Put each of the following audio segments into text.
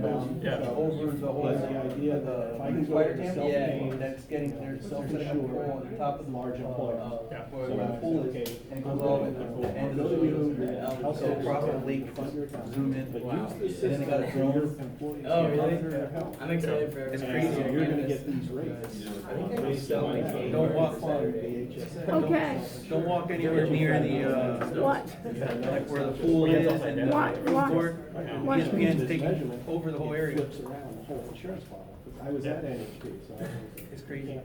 over the whole, But the idea that if I can go fire to camp, self-pay, that's getting, there's a self-assured, pole on the top of the large employers. where So the I pool said, is, okay, and it I'm goes all going the way to to the end those of of the you field. who Also, help profit leak, fund your account, zoom in, but wow. use the And then they got a system for your drone. employees. Oh, really? monitor your health. I'm excited for It's everything. crazy. So you're gonna get these rates. Based on Don't walk on on. VHS. Okay. Don't walk anywhere near the, What? like where the pool is and the What? food court. What? ESPN's taking over the whole area. Flips around the whole insurance model. 'Cause I was at NHP, so I was. It's crazy.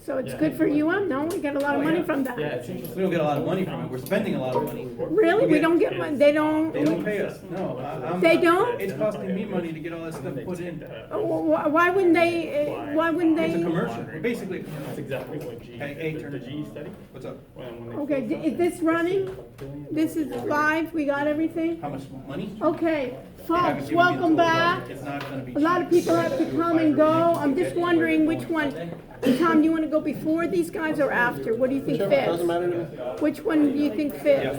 So it's good for no? We get a lot of money from that. Yeah, it's interesting. We don't get a lot of money from it, we're spending a lot of money. Really? We don't get money, they don't? They don't pay us, no. They don't? It's costing me money to get all this stuff put in. Why wouldn't they, why wouldn't It's a they? commercial, basically a That's commercial. exactly what G, Hey, turn the it G on. study. What's up? Okay, is this running? This is live, we got everything? How much money? Okay, They haven't folks, given me welcome total, back. It's not gonna be A lot of cheap. people have to come and go. I'm just wondering which one. Tom, do you want to go before these guys or after? What do you think fits? Doesn't matter to me. Which one do you think fits?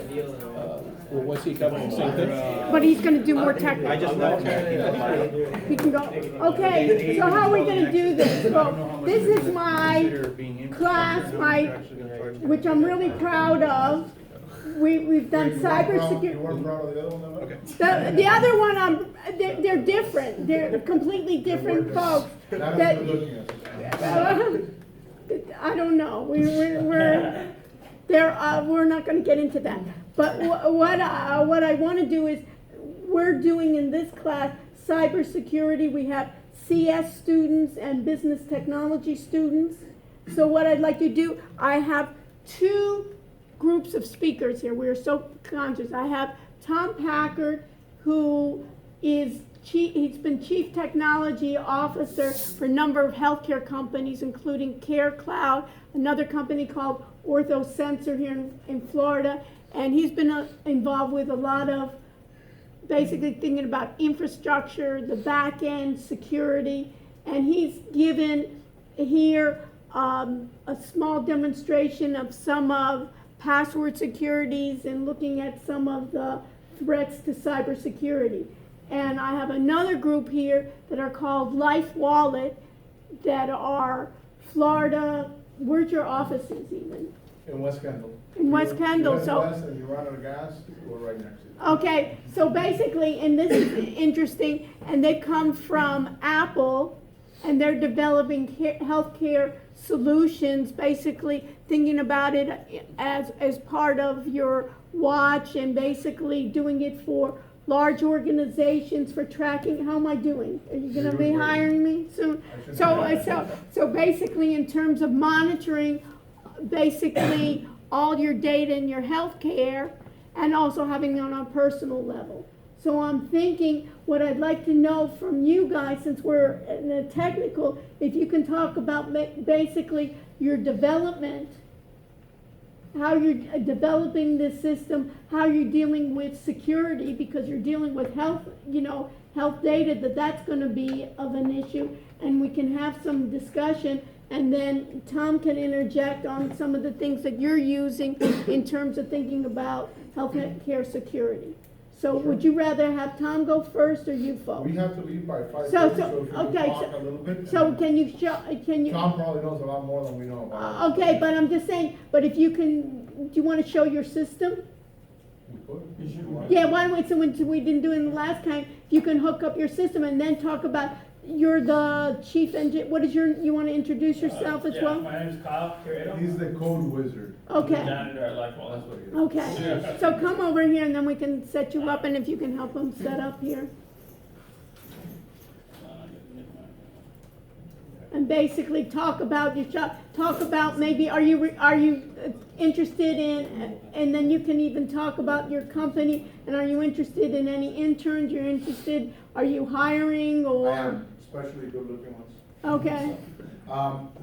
Well, what's he covering, same thing? But he's gonna do more I technical. just left here. He can go, okay, so how are we gonna do this? Well, this is my class, which I'm really proud of. We've done You cybersecurity. weren't proud of the other one, Okay. The other one, they're different. They're completely different folks. That's That, what we're looking at. I don't know. We're not gonna get into that. But what I wanna do is, we're doing in this class, cybersecurity. We have CS students and business technology students. So what I'd like to do, I have two groups of speakers here. We're so conscious. I have Tom Packard, who is he's been Chief Technology Officer for a number of healthcare companies, including CareCloud, another company called OrthoSensor here in Florida. And he's been involved with a lot of basically thinking about infrastructure, the back end, security. And he's given here a small demonstration of some of password securities and looking at some of the threats to cybersecurity. And I have another group here that are called Life Wallet that are Florida. Where's your offices even? In West Kendall. In West Kendall, West so. West, and you run out of gas, we're right next to you. Okay, so basically, and this is interesting, and they come from Apple, and they're developing healthcare solutions, basically thinking about it as part of your watch, and basically doing it for large organizations for tracking. How am I doing? Are you gonna be hiring me soon? So basically, in terms of monitoring, basically all your data in your healthcare, and also having it on a personal level. So I'm thinking, what I'd like to know from you guys, since we're in a technical, if you can talk about basically your development, how you're developing this system, how you're dealing with security, because you're dealing with health, health data, that's gonna be of an issue, and we can have some discussion, and then Tom can interject on some of the things that you're using in terms of thinking about health care security. So would you rather have Tom go first or you folks? We have to leave by 5:30, So, so if you can okay, talk a little bit. So can you? Tom probably knows a lot more than we know about. Okay, but I'm just saying, but if you can, do you wanna show your system? We could. Yeah, why don't we, so when we didn't do it the last time, if you can hook up your system and then talk about, you're the chief engineer, what is you wanna introduce yourself as well? My name is Kyle Curato. He's the code wizard. Okay, Janitor at Life Wallet. That's what he is. okay, so come over here and then we can set you up, and if you can help them set up here. And basically talk about your shop, talk about maybe, are you interested in, and then you can even talk about your company, and are you interested in any interns, are you hiring, I or? am, especially good looking ones. Okay,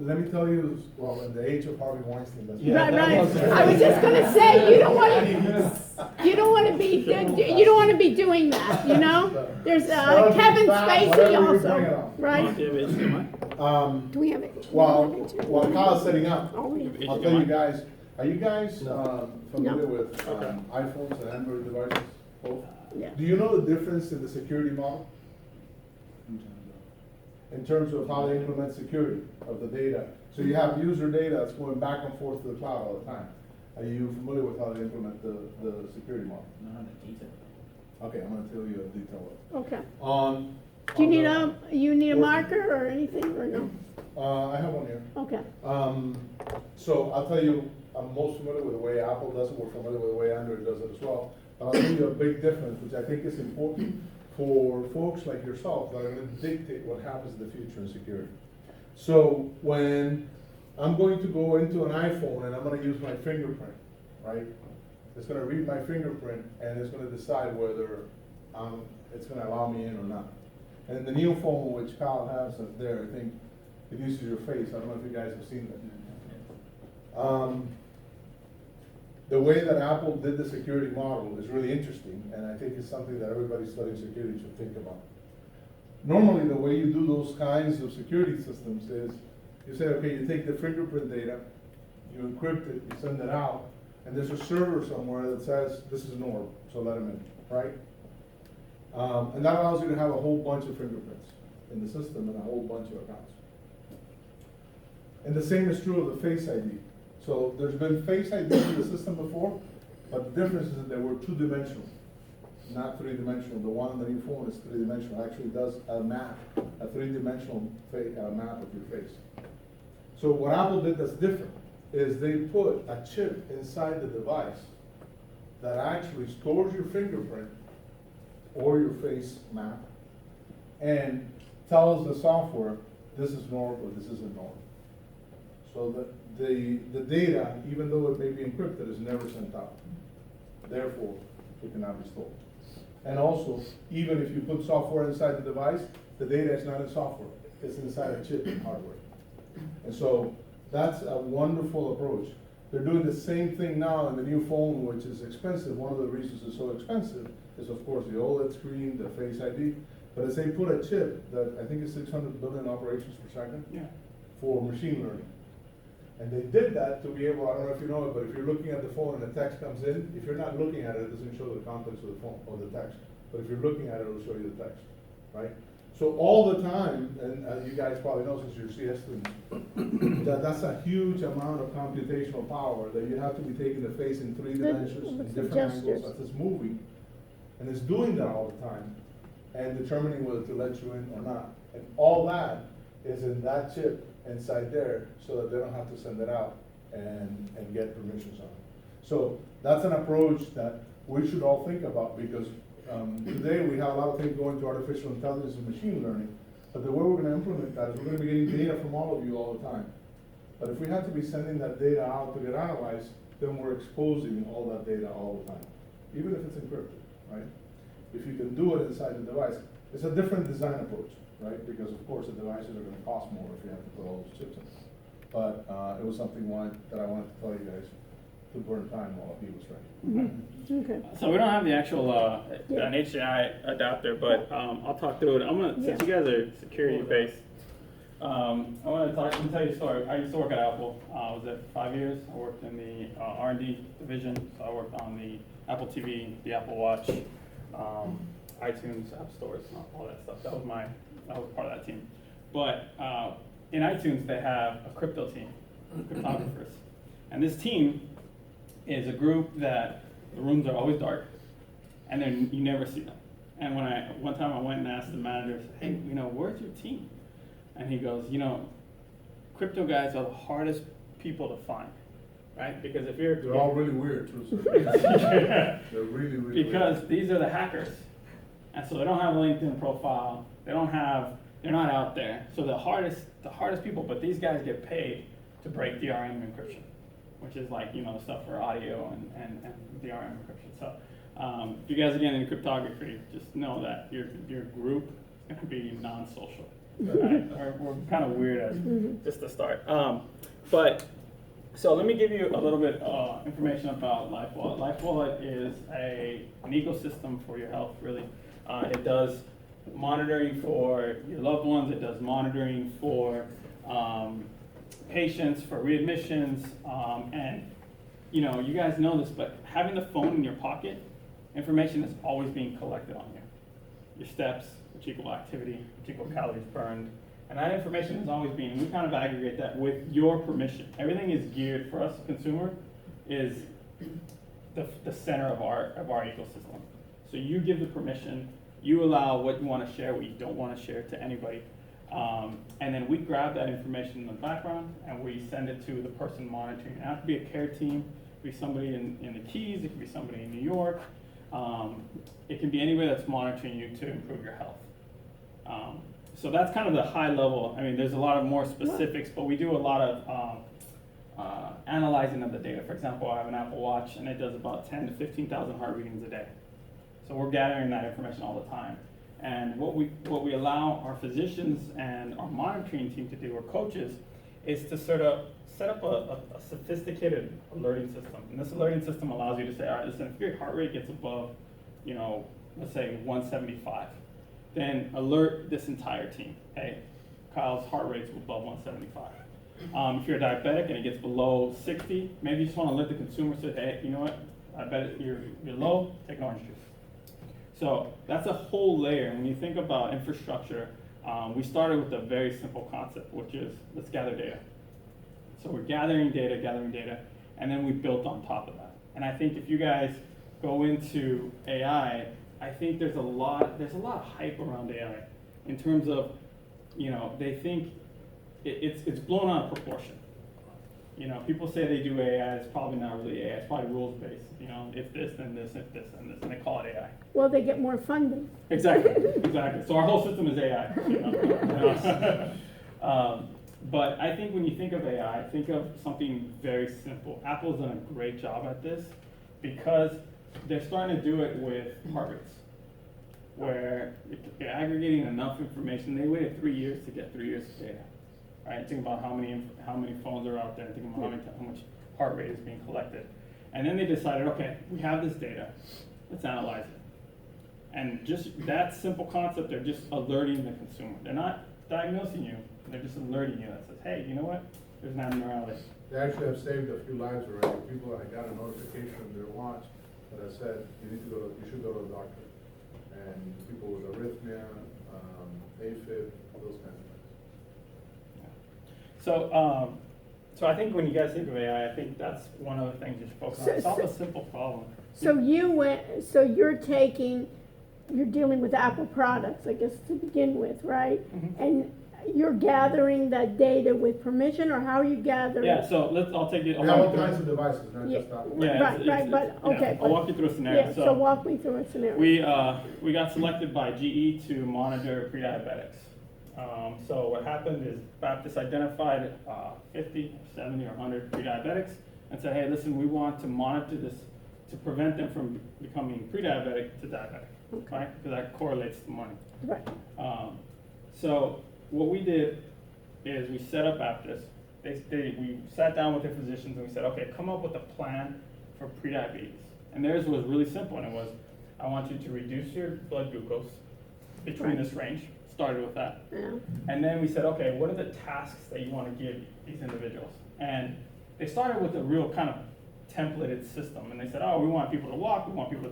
Let me tell you, well, in the age of Harvey Weinstein, that's. right, I was just gonna say, you don't wanna be doing that, There's Kevin Spacey also, right? Do we have it? While Kyle's setting up, Oh, we have it. I'll tell you guys, are you guys familiar with iPhones and Android devices? Both? Yeah. Do you know the difference in the security model? in terms of how they implement security of the data. So you have user data that's going back and forth to the cloud all the time. Are you familiar with how they implement the security model? Not in detail. Okay, I'm gonna tell you a detail. Okay. On Do you need the- you need a Or- marker or anything, or no? I have one here. Okay. So I'll tell you, I'm most familiar with the way Apple does it, we're familiar with the way Android does it as well. But I'll tell you a big difference, which I think is important for folks like yourself that are gonna dictate what happens in the future in security. So when I'm going to go into an iPhone and I'm gonna use my fingerprint, right? It's gonna read my fingerprint and it's gonna decide whether it's gonna allow me in or not. And the new phone, which Kyle has up there, I think it uses your face. I don't know if you guys have seen that. The way that Apple did the security model is really interesting, and I think it's something that everybody studying security should think about. Normally, the way you do those kinds of security systems is, you say, okay, you take the fingerprint data, you encrypt it, you send it out, and there's a server somewhere that says, this is Norb, so let him in, right? And that allows you to have a whole bunch of fingerprints in the system and a whole bunch of accounts. And the same is true of the Face ID. So there's been Face ID in the system before, but the difference is that they were two-dimensional, not three-dimensional. The one on the new phone is three-dimensional, actually does a map, a three-dimensional map of your face. So what Apple did that's different is they put a chip inside the device that actually stores your fingerprint or your face map and tells the software, this is Norb or this isn't Norb. So that the data, even though it may be encrypted, is never sent out. Therefore, it cannot be stolen. And also, even if you put software inside the device, the data is not in software, it's inside a chip in hardware. And so that's a wonderful approach. They're doing the same thing now in the new phone, which is expensive. One of the reasons it's so expensive is, of course, the OLED screen, the Face ID. But as they put a chip that I think is 600 billion operations per second for machine learning. And they did that to be able, I don't know if you know it, but if you're looking at the phone and the text comes in, if you're not looking at it, it doesn't show the contents of the phone or the text. But if you're looking at it, it'll show you the text, right? So all the time, and you guys probably know since you're CS students, that's a huge amount of computational power that you have to be taking the face in three dimensions, in with the different gestures. angles, as it's moving. And it's doing that all the time and determining whether to let you in or not. And all that is in that chip inside there so that they don't have to send it out and get permissions on it. So that's an approach that we should all think about because today we have a lot of things going to artificial intelligence and machine learning, but the way we're gonna implement that is we're gonna be getting data from all of you all the time. But if we have to be sending that data out to get analyzed, then we're exposing all that data all the time, even if it's encrypted, right? If you can do it inside the device, it's a different design approach, right? Because of course the devices are gonna cost more if you have to put all those chips in. But it was something that I wanted to tell you guys to burn time while he was ready. Okay. So we don't have the actual an HDMI adapter, but I'll talk through it. Since you guys are security based, I want to tell you a story. I used to work at Apple. I was there for 5 years. I worked in the R&D division. So I worked on the Apple TV, the Apple Watch, iTunes, App Stores, all that stuff. That was part of that team. But in iTunes, they have a crypto team, cryptographers, and this team is a group that the rooms are always dark, and then you never see them. And one time I went and asked the manager, hey, where's your team? And he goes, crypto guys are the hardest people to find, right? Because if you're They're all really weird too. So they're really, really because weird. these are the hackers, and so they don't have a LinkedIn profile. They're not out there. So the hardest people, but these guys get paid to break DRM encryption, which is like, stuff for audio and DRM encryption. So if you guys are getting into cryptography, just know that your group is going to be non-social. Right? We're kind of weird as just to start. So let me give you a little bit information about LifeWallet. LifeWallet is an ecosystem for your health, really. It does monitoring for your loved ones. It does monitoring for patients, for readmissions, and you guys know this, but having the phone in your pocket, information is always being collected on you. Your steps, which equal activity, which equal calories burned. And that information is always being, we kind of aggregate that with your permission. Everything is geared for us, consumer, is the center of our ecosystem. So you give the permission, you allow what you want to share, what you don't want to share to anybody. And then we grab that information in the background and we send it to the person monitoring. It has to be a care team, it could be somebody in the Keys, it could be somebody in New York. It can be anybody that's monitoring you to improve your health. So that's kind of the high level. I mean, there's a lot of more specifics, but we do a lot of analyzing of the data. For example, I have an Apple Watch and it does about 10 to 15,000 heart readings a day. So we're gathering that information all the time. And what we allow our physicians and our monitoring team to do, or coaches, is to sort of set up a sophisticated alerting system. And this alerting system allows you to say, all right, listen, if your heart rate gets above, let's say 175, then alert this entire team. Hey, Kyle's heart rate's above 175. If you're a diabetic and it gets below 60, maybe you just want to alert the consumer, say, hey, you know what, I bet you're low, take an orange juice. So that's a whole layer. When you think about infrastructure, we started with a very simple concept, which is let's gather data. So we're gathering data, and then we built on top of that. And I think if you guys go into AI, I think there's a lot of hype around AI in terms of, they think it's blown out of proportion. People say they do AI, it's probably not really AI, it's probably rules-based. If this, then this, if this, then this, and they call it AI. Well, they get more funding. Exactly. So our whole system is AI. But I think when you think of AI, think of something very simple. Apple's done a great job at this because they're starting to do it with heart rates, where they're aggregating enough information. They waited 3 years to get 3 years of data. Right? Think about how many phones are out there, and think about how much heart rate is being collected. And then they decided, okay, we have this data, let's analyze it. And just that simple concept, they're just alerting the consumer. They're not diagnosing you, they're just alerting you. That says, hey, you know what? There's an abnormality. They actually have saved a few lives already. People, I got a notification on their watch that said, you should go to the doctor. And people with arrhythmia, AFib, those kinds of things. So I think when you guys think of AI, I think that's one of the things you should focus on. Solve a simple problem. So you're dealing with Apple products, I guess, to begin with, right? Mm-hmm. And you're gathering that data with permission, or how are you gathering? Yeah, so I'll take you. We have all kinds of devices, not Yeah. just Apple. Yeah, Right, but, okay. I'll walk you through a scenario. Yeah, so walk me through a scenario. We got selected by GE to monitor pre-diabetics. So what happened is Baptist identified 50, 70, or 100 pre-diabetics and said, hey, listen, we want to monitor this to prevent them from becoming pre-diabetic to diabetic, Okay. right? Because that correlates to money. Right. So what we did is we set up Baptist. We sat down with the physicians and we said, okay, come up with a plan for pre-diabetes. And theirs was really simple, and it was, I want you to reduce your blood glucose between this range. Started with that. Yeah. And then we said, okay, what are the tasks that you want to give these individuals? And they started with a real kind of templated system. And they said, oh, we want people to walk, we want people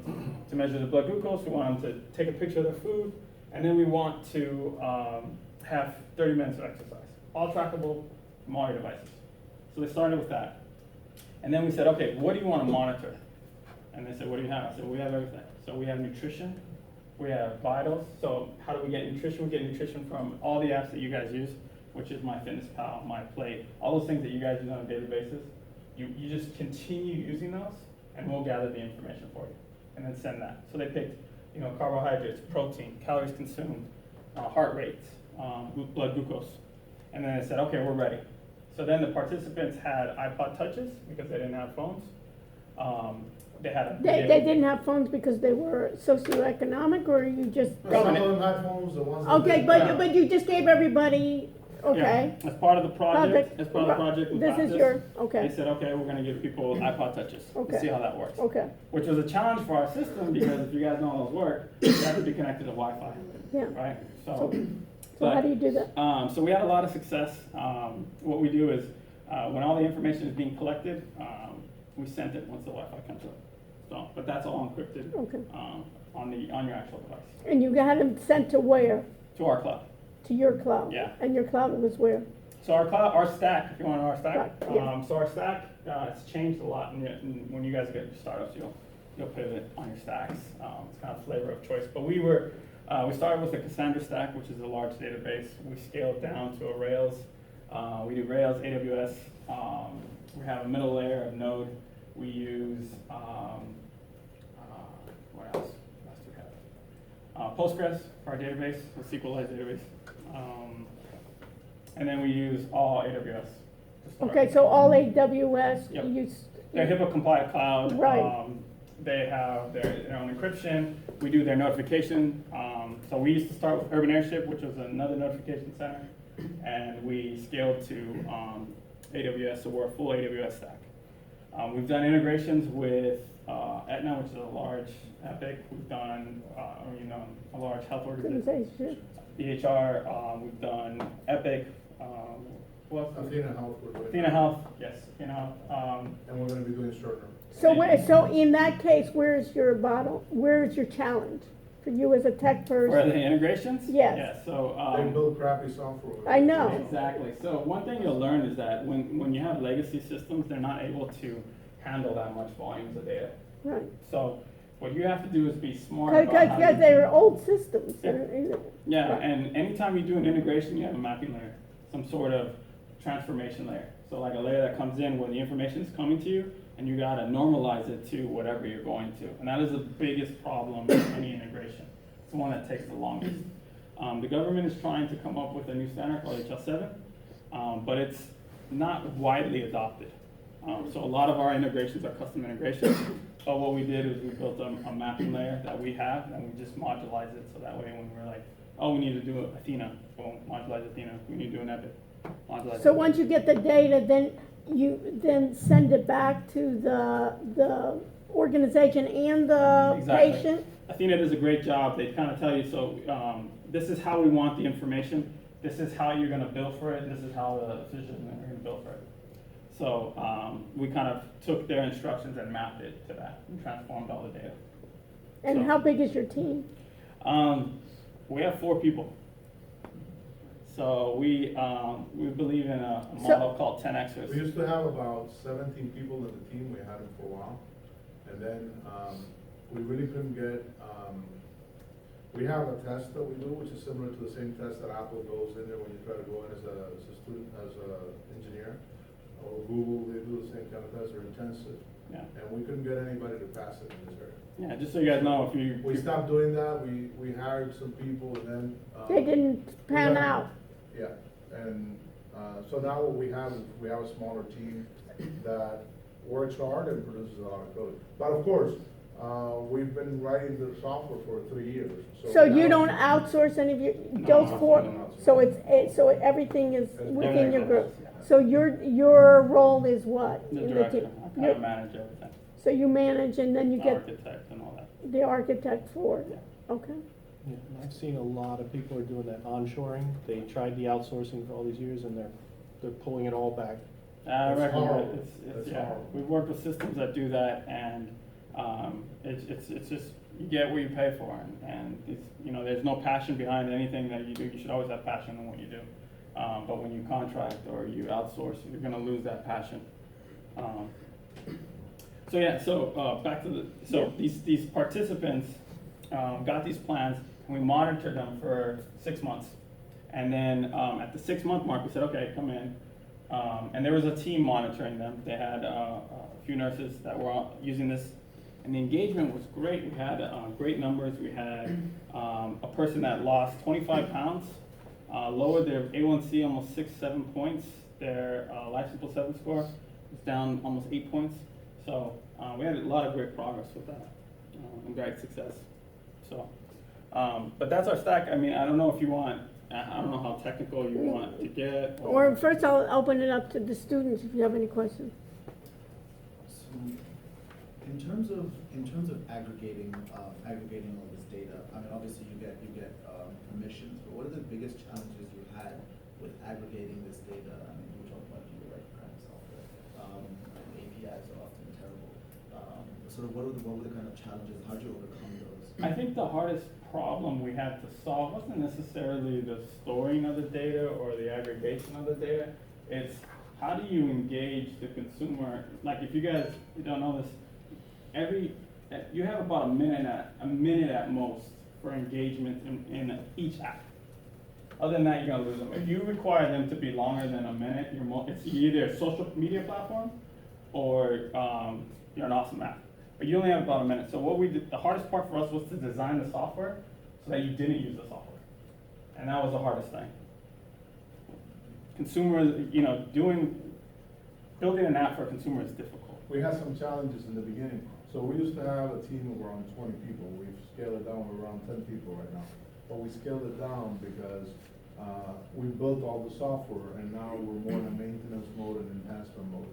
to measure the blood glucose, we want them to take a picture of their food, and then we want to have 30 minutes of exercise. All trackable from all your devices. So they started with that. And then we said, okay, what do you want to monitor? And they said, what do you have? I said, we have everything. So we have nutrition, we have vitals. So how do we get nutrition? We get nutrition from all the apps that you guys use, which is MyFitnessPal, MyPlate, all those things that you guys use on a daily basis. You just continue using those, and we'll gather the information for you, and then send that. So they picked, carbohydrates, protein, calories consumed, heart rates, blood glucose, and then they said, okay, we're ready. So then the participants had iPod touches because they didn't have phones. They had They didn't have phones because they were socioeconomic, or you just? Some of them had phones, the ones that Okay, didn't. but you just gave everybody, okay. Yeah, as part of the project, Project. as part of the project with This Baptist, is your, they okay, said, okay, we're gonna give people iPod touches. Okay. Let's see how that works. okay, Which was a challenge for our system because if you guys know how those work, you have to be connected to Wi-Fi, yeah. right? So how do you do that? So we had a lot of success. What we do is, when all the information is being collected, we send it once the Wi-Fi comes up. So, but that's all encrypted Okay. on your actual device And you had them sent to where? to our cloud. To your cloud? Yeah. And your cloud was where? So our stack, if you want to know our stack, Right, yeah. so our stack, it's changed a lot, and when you guys get your startups, you'll pivot on your stacks. It's kind of flavor of choice, but we started with the Cassandra stack, which is a large database. We scaled down to a Rails. We do Rails, AWS. We have a middle layer of Node. We use, what else? What else do we have? Postgres for our database, a SQLite database. And then we use all AWS. to start. Okay, so all AWS, Yep. you, They're HIPAA compliant cloud. Right. They have their own encryption. We do their notification. So we used to start with Urban Airship, which was another notification center, and we scaled to AWS, so we're a full AWS stack. We've done integrations with Aetna, which is a large Epic. We've done a large health organization. organization. EHR. We've done Epic. What else? Athena Health, we're doing. Athena Health, yes, Athena Health. And we're gonna be doing Cerner. So in that case, where's your challenge? For you as a tech For the person? integrations? Yes. Yeah, so. They build crappy software. I know. Exactly. So one thing you'll learn is that when you have legacy systems, they're not able to handle that much volumes of data. Right. So what you have to do is be smart about how Because you- they're old systems. Yeah, Right. and anytime you do an integration, you have a mapping layer, some sort of transformation layer. So like a layer that comes in where the information is coming to you, and you gotta normalize it to whatever you're going to. And that is the biggest problem in any integration. It's the one that takes the longest. The government is trying to come up with a new standard called HL7, but it's not widely adopted. So a lot of our integrations are custom integrations. But what we did is we built a mapping layer that we have, and we just modulized it, so that way when we're like, oh, we need to do Athena, boom, modularize Athena. We need to do an Epic, modularize. So once you get the data, then you send it back to the organization and the Exactly. patient? Athena does a great job. They kind of tell you, so this is how we want the information. This is how you're going to bill for it. This is how the physician are going to bill for it. So we kind of took their instructions and mapped it to that and transformed all the data. And So- how big is your team? We have 4 people. So we believe in a So- model called 10Xers. We used to have about 17 people in the team, we had them for a while. And then, we really couldn't get, we have a test that we do, which is similar to the same test that Apple goes in there when you try to go in as a student, as a engineer. Or Google, they do the same kind of test, they're intensive. Yeah. And we couldn't get anybody to pass it in this area. Yeah, just so you guys know, if you. We stopped doing that, we hired some people and then. They didn't pan got- out. Yeah, and, so now what we have is, we have a smaller team that works hard and produces a lot of code. But of course, we've been writing the software for 3 years, so. So you now- don't outsource any of your, No, those we 4? don't outsource. So everything is It's within your group? Yeah. So your role is what? The in director, team? I kind You're- of manage everything, So you manage and then you get architect and all that. the architect for it? Yeah. Okay. Yeah, and I've seen a lot of people are doing that onshoring. They tried the outsourcing for all these years and they're pulling it all back. I It's recommend horrible. it. It's It's yeah. horrible. We've worked with systems that do that, and it's just you get what you pay for, and it's, there's no passion behind anything that you do. You should always have passion in what you do, but when you contract or you outsource, you're going to lose that passion. So back to these participants got these plans, and we monitored them for 6 months, and then at the 6-month mark, we said, okay, come in. And there was a team monitoring them. They had a few nurses that were using this, and the engagement was great. We had great numbers. We had a person that lost 25 pounds, lowered their A1C almost 6-7 points. Their Life Simple 7 score was down almost 8 points. So we had a lot of great progress with that and great success. So, but that's our stack. I mean, I don't know if you want. I don't know how technical you want to get. Or first I'll open it up to the students if you have any questions. So, in terms of aggregating all this data, I mean, obviously you get permissions, but what are the biggest challenges you had with aggregating this data? I mean, we're talking about people writing crappy software. APIs are often terrible. So sort of what were the kind of challenges? How'd you overcome those? I think the hardest problem we had to solve wasn't necessarily the storing of the data or the aggregation of the data. It's how do you engage the consumer? Like if you guys don't know this, you have about a minute at most for engagement in each app. Other than that, you're gonna lose them. If you require them to be longer than a minute, it's either a social media platform or you're an awesome app. But you only have about a minute. So what we did, the hardest part for us was to design the software so that you didn't use the software. And that was the hardest thing. Consumers, building an app for a consumer is difficult. We had some challenges in the beginning. So we used to have a team of around 20 people. We've scaled it down, we're around 10 people right now. But we scaled it down because we built all the software and now we're more in a maintenance mode and enhancement mode.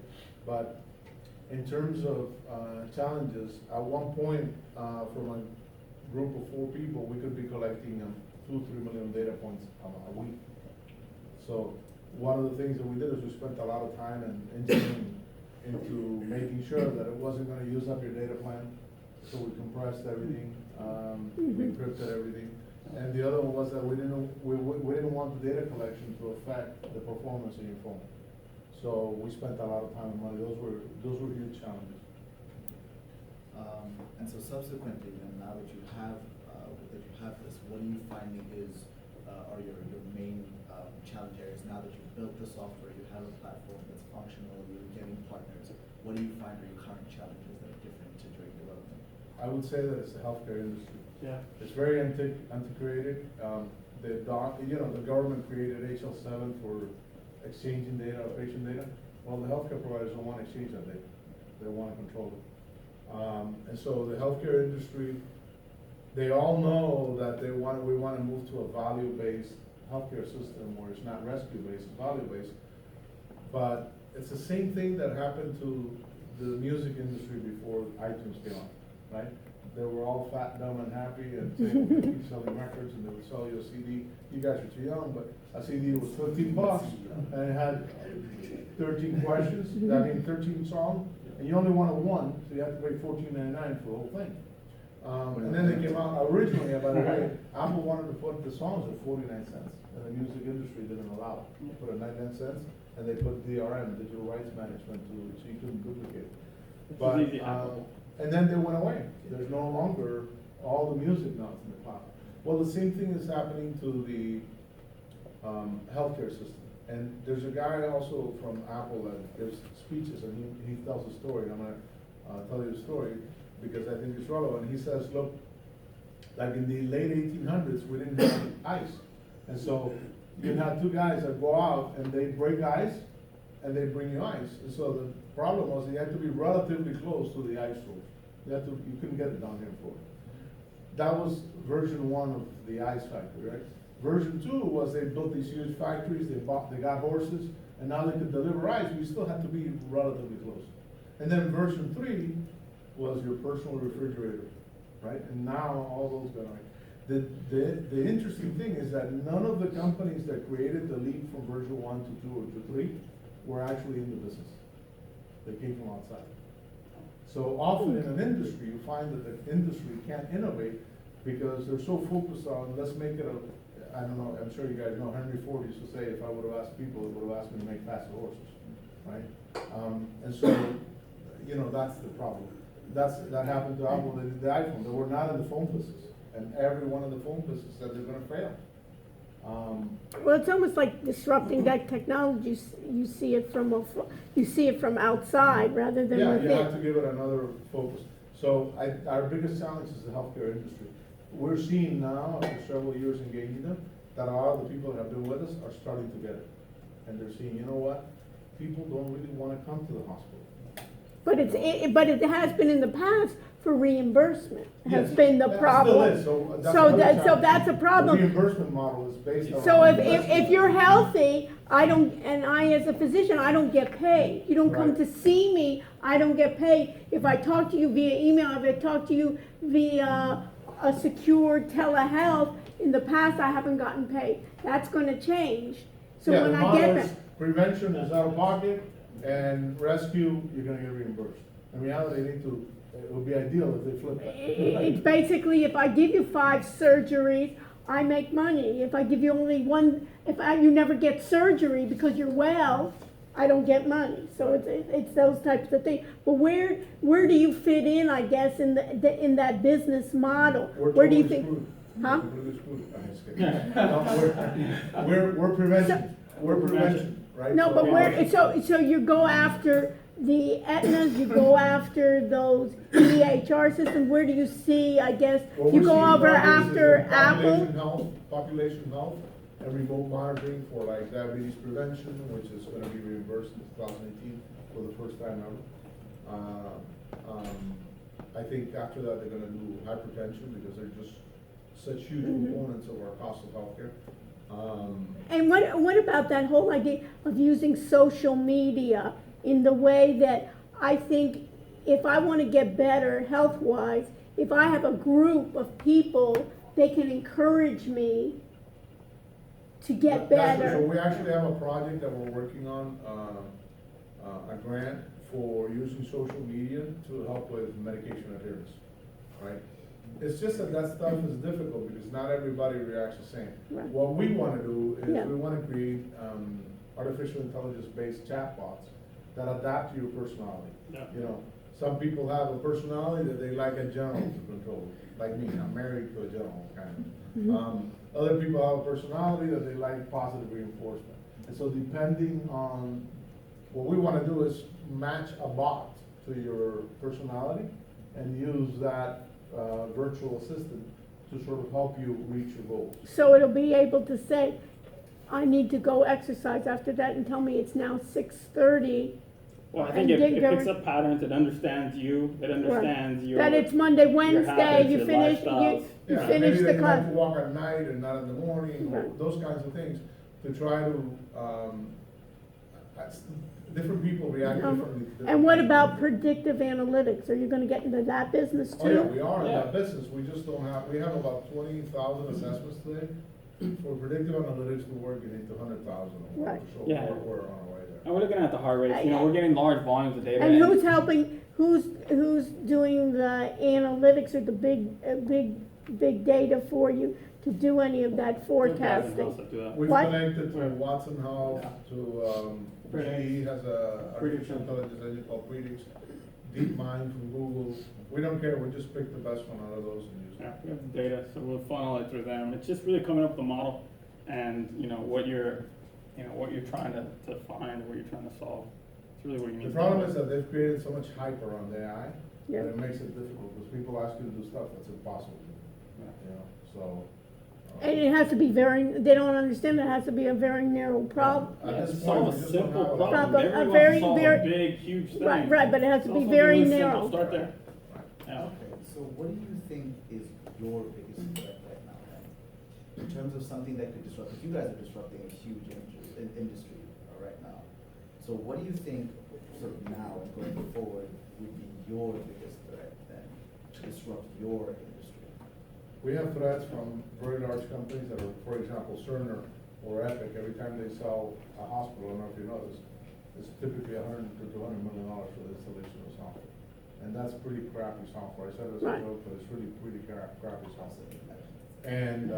But in terms of challenges, at one point, from a group of 4 people, we could be collecting 2-3 million data points a week. So one of the things that we did is we spent a lot of time and engineering into making sure that it wasn't gonna use up your data plan. So we compressed everything, we encrypted everything. And the other one was that we didn't want the data collection to affect the performance of your phone. So we spent a lot of time and money. Those were huge challenges. And so subsequently, now that you have this, what are you finding are your main challenge areas? Now that you've built the software, you have a platform that's functional, you're getting partners. What do you find are your current challenges that are different to during development? I would say that it's the healthcare industry. Yeah. It's very antiquated. The government created HL7 for exchanging data, patient data. Well, the healthcare providers don't want to exchange that data. They want to control it. And so the healthcare industry, they all know that we want to move to a value-based healthcare system where it's not rescue-based, it's value-based. But it's the same thing that happened to the music industry before iTunes came out, right? They were all fat, dumb, and happy, and saying, we're gonna keep selling records, and they would sell you a CD. You guys are too young, but a CD was $15, and it had 13 questions, 13 songs, and you only wanted one, so you had to pay $14.99 for the whole thing. And then they came out originally, by the way, Apple wanted to put the songs at 49 cents, and the music industry didn't allow it. They put it at 99 cents, and they put DRM, digital rights management, so you couldn't duplicate it. But, easy hackable. and then they went away. There's no longer all the music now in the cloud. Well, the same thing is happening to the healthcare system. And there's a guy also from Apple that gives speeches, and he tells a story. And I'm gonna tell you the story because I think it's relevant. He says, look, like in the late 1800s, we didn't have ice. And so you have 2 guys that go out and they break ice and they bring you ice. And so the problem was you had to be relatively close to the ice source. You couldn't get it down here in Florida. That was version 1 of the ice factory, right? Version 2 was they built these huge factories, they got horses, and now they could deliver ice, but you still had to be relatively close. And then version 3 was your personal refrigerator, right? And now all those got ice. The interesting thing is that none of the companies that created the leap from version 1 to 2 or to 3 were actually in the business. They came from outside. So often in an industry, you find that the industry can't innovate because they're so focused on, let's make it I don't know, I'm sure you guys know, Henry Ford used to say, if I would have asked people, they would have asked me to make faster horses, right? And so, that's the problem. That happened to Apple, they did the iPhone, they were not in the phone business, and every one of the phone businesses said they're gonna fail. Well, it's almost like disrupting that technology. You see it from outside rather than Yeah, within. you have to give it another focus. So our biggest challenge is the healthcare industry. We're seeing now, after several years engaging them, that a lot of the people that have been with us are starting to get it. And they're seeing, you know what, people don't really wanna come to the hospital. But it has been in the past for reimbursement, has Yes, been the that problem. still is, So another that's challenge. a problem. The reimbursement model is based on. So if you're healthy, I as a physician, I don't get paid. You don't come Right. to see me, I don't get paid. If I talk to you via email, if I talk to you via a secure telehealth, in the past I haven't gotten paid. That's gonna change. So Yeah, when the I model get is that, prevention is out of pocket, and rescue, you're gonna get reimbursed. In reality, they need to It would be ideal if they flip that. It's basically, if I give you 5 surgeries, I make money. If I give you only one, you never get surgery because you're well, I don't get money. So it's those types of things. But where do you fit in, I guess, in in that business model? We're Where do you totally think? screwed. Huh? Completely screwed. I'm just kidding. No, we're prevention. We're prevention, right? No, but So- where, so you go after the Aetnas, you go after those EHR systems, where do you see, I guess, What you we're go seeing over nowadays is after in Apple? Population health, and remote monitoring for like diabetes prevention, which is gonna be reimbursed in 2018 for the first time ever. I think after that, they're gonna do hypertension, because they're just such huge Mm-hmm. components of our cost of healthcare. And what about that whole idea of using social media in the way that I think if I want to get better health-wise, if I have a group of people, they can encourage me to get That's- better. So we actually have a project that we're working on, a grant for using social media to help with medication adherence, right? It's just that stuff is difficult because not everybody reacts the same. Right. What we wanna do is Yeah. we wanna create, artificial intelligence-based chatbots that adapt to your personality. Yeah. You know, some people have a personality that they like a general to control, like me, I'm married to a general, kind of. Other people have a personality that they like positive reinforcement. And so depending on, what we wanna do is match a bot to your personality and use that, virtual assistant to sort of help you reach your goals. So it'll be able to say, I need to go exercise after that, and tell me it's now 6:30. Well, I think And it get picks going. up patterns, it understands you, it understands your. That it's Monday, Wednesday, habits, you your finish, lifestyles. you Yeah, finish maybe the that you like class. to walk at night and not in the morning, or Right. those kinds of things, to try to, different people react differently. to different And what things. about predictive analytics? Are you gonna get into that business Oh, yeah, too? we are in Yeah. that business, we just don't have, we have about 20,000 assessments today. For predictive analytics to work, you need 200,000 or more, Right. so Yeah. we're on our way there. And we're looking at the heart rates, you know, we're getting large volumes of data. And who's helping, who's doing the analytics or the big data for you to do any of that forecasting? We've What? connected to Watson Health, to, GE has a artificial Predix. intelligence engine called Predix, DeepMind from Google. We don't care, we just pick the best one out of those and use it. Yeah, we have the data, so we'll funnel it through them. It's just really coming up with the model and, you know, what you're trying to find, or what you're trying to solve. It's really what you need The to problem do. is that they've created so much hype around AI, Yeah. that it makes it difficult, because people ask you to do stuff that's impossible, Yeah. you know, so. And it has to be they don't understand it has to be a very narrow problem. At this point, Solve we a just don't simple have a- problem. Problem, a Everyone very, solve a very- big, huge thing. Right, but it has to Solve be something very really simple. narrow. Start there. Right. Yeah. Okay, so what do you think is your biggest threat right now then? In terms of something that could disrupt, because you guys are disrupting a huge industry right now. So what do you think, sort of now and going forward, would be your biggest threat then, to disrupt your industry? We have threats from very large companies that are, for example, Cerner or Epic. Every time they sell a hospital, I don't know if you know this, it's typically $100 to $200 million for the installation of software. And that's pretty crappy software. I said it's Right. but it's really pretty crappy software. And,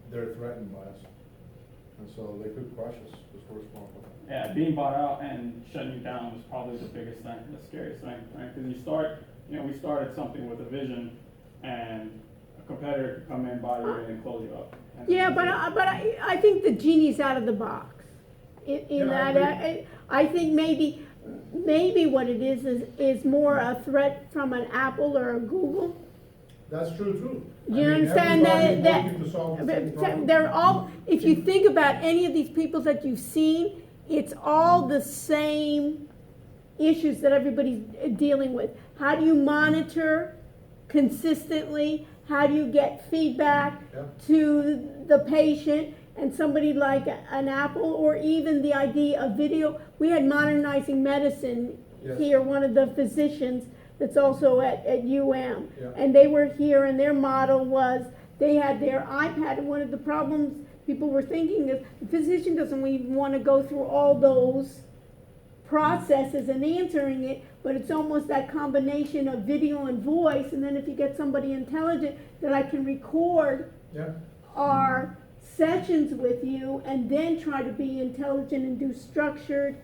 they're threatened by us. And so they could crush us, because we're small. Yeah, being bought out and shutting you down was probably the biggest thing, the scariest thing, right? Because we started something with a vision, and a competitor could come in, buy you, and close you up. And Yeah, but I think the genie's out of the box. In Yeah, I that, I think maybe what it is more a threat from an Apple or a Google. That's true, too. You understand that, Working to solve the same that problem. they're all, if you think about any of these people that you've seen, it's all the same issues that everybody's dealing with. How do you monitor consistently? How do you get feedback Yep. to the patient? And somebody like an Apple, or even the idea of video. We had Modernizing Medicine Yes. here, one of the physicians that's also at UM. Yeah. And they were here, and their model was, they had their iPad, and one of the problems people were thinking is, the physician doesn't even want to go through all those processes and answering it, but it's almost that combination of video and voice, and then if you get somebody intelligent, that I can record Yeah, our sessions with you and then try to be intelligent and do structured,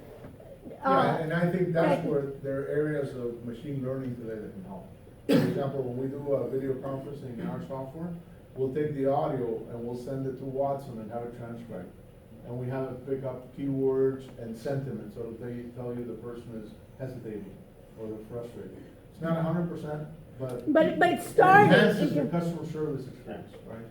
yeah, and I think that's okay. where there are areas of machine learning today that can help. For example, when we do a video conferencing in our software, we'll take the audio and we'll send it to Watson and have it transcribed. And we have it pick up keywords and sentiments, so that they tell you the person is hesitating or they're frustrated. It's not 100%, but it started. enhances the customer service experience, right?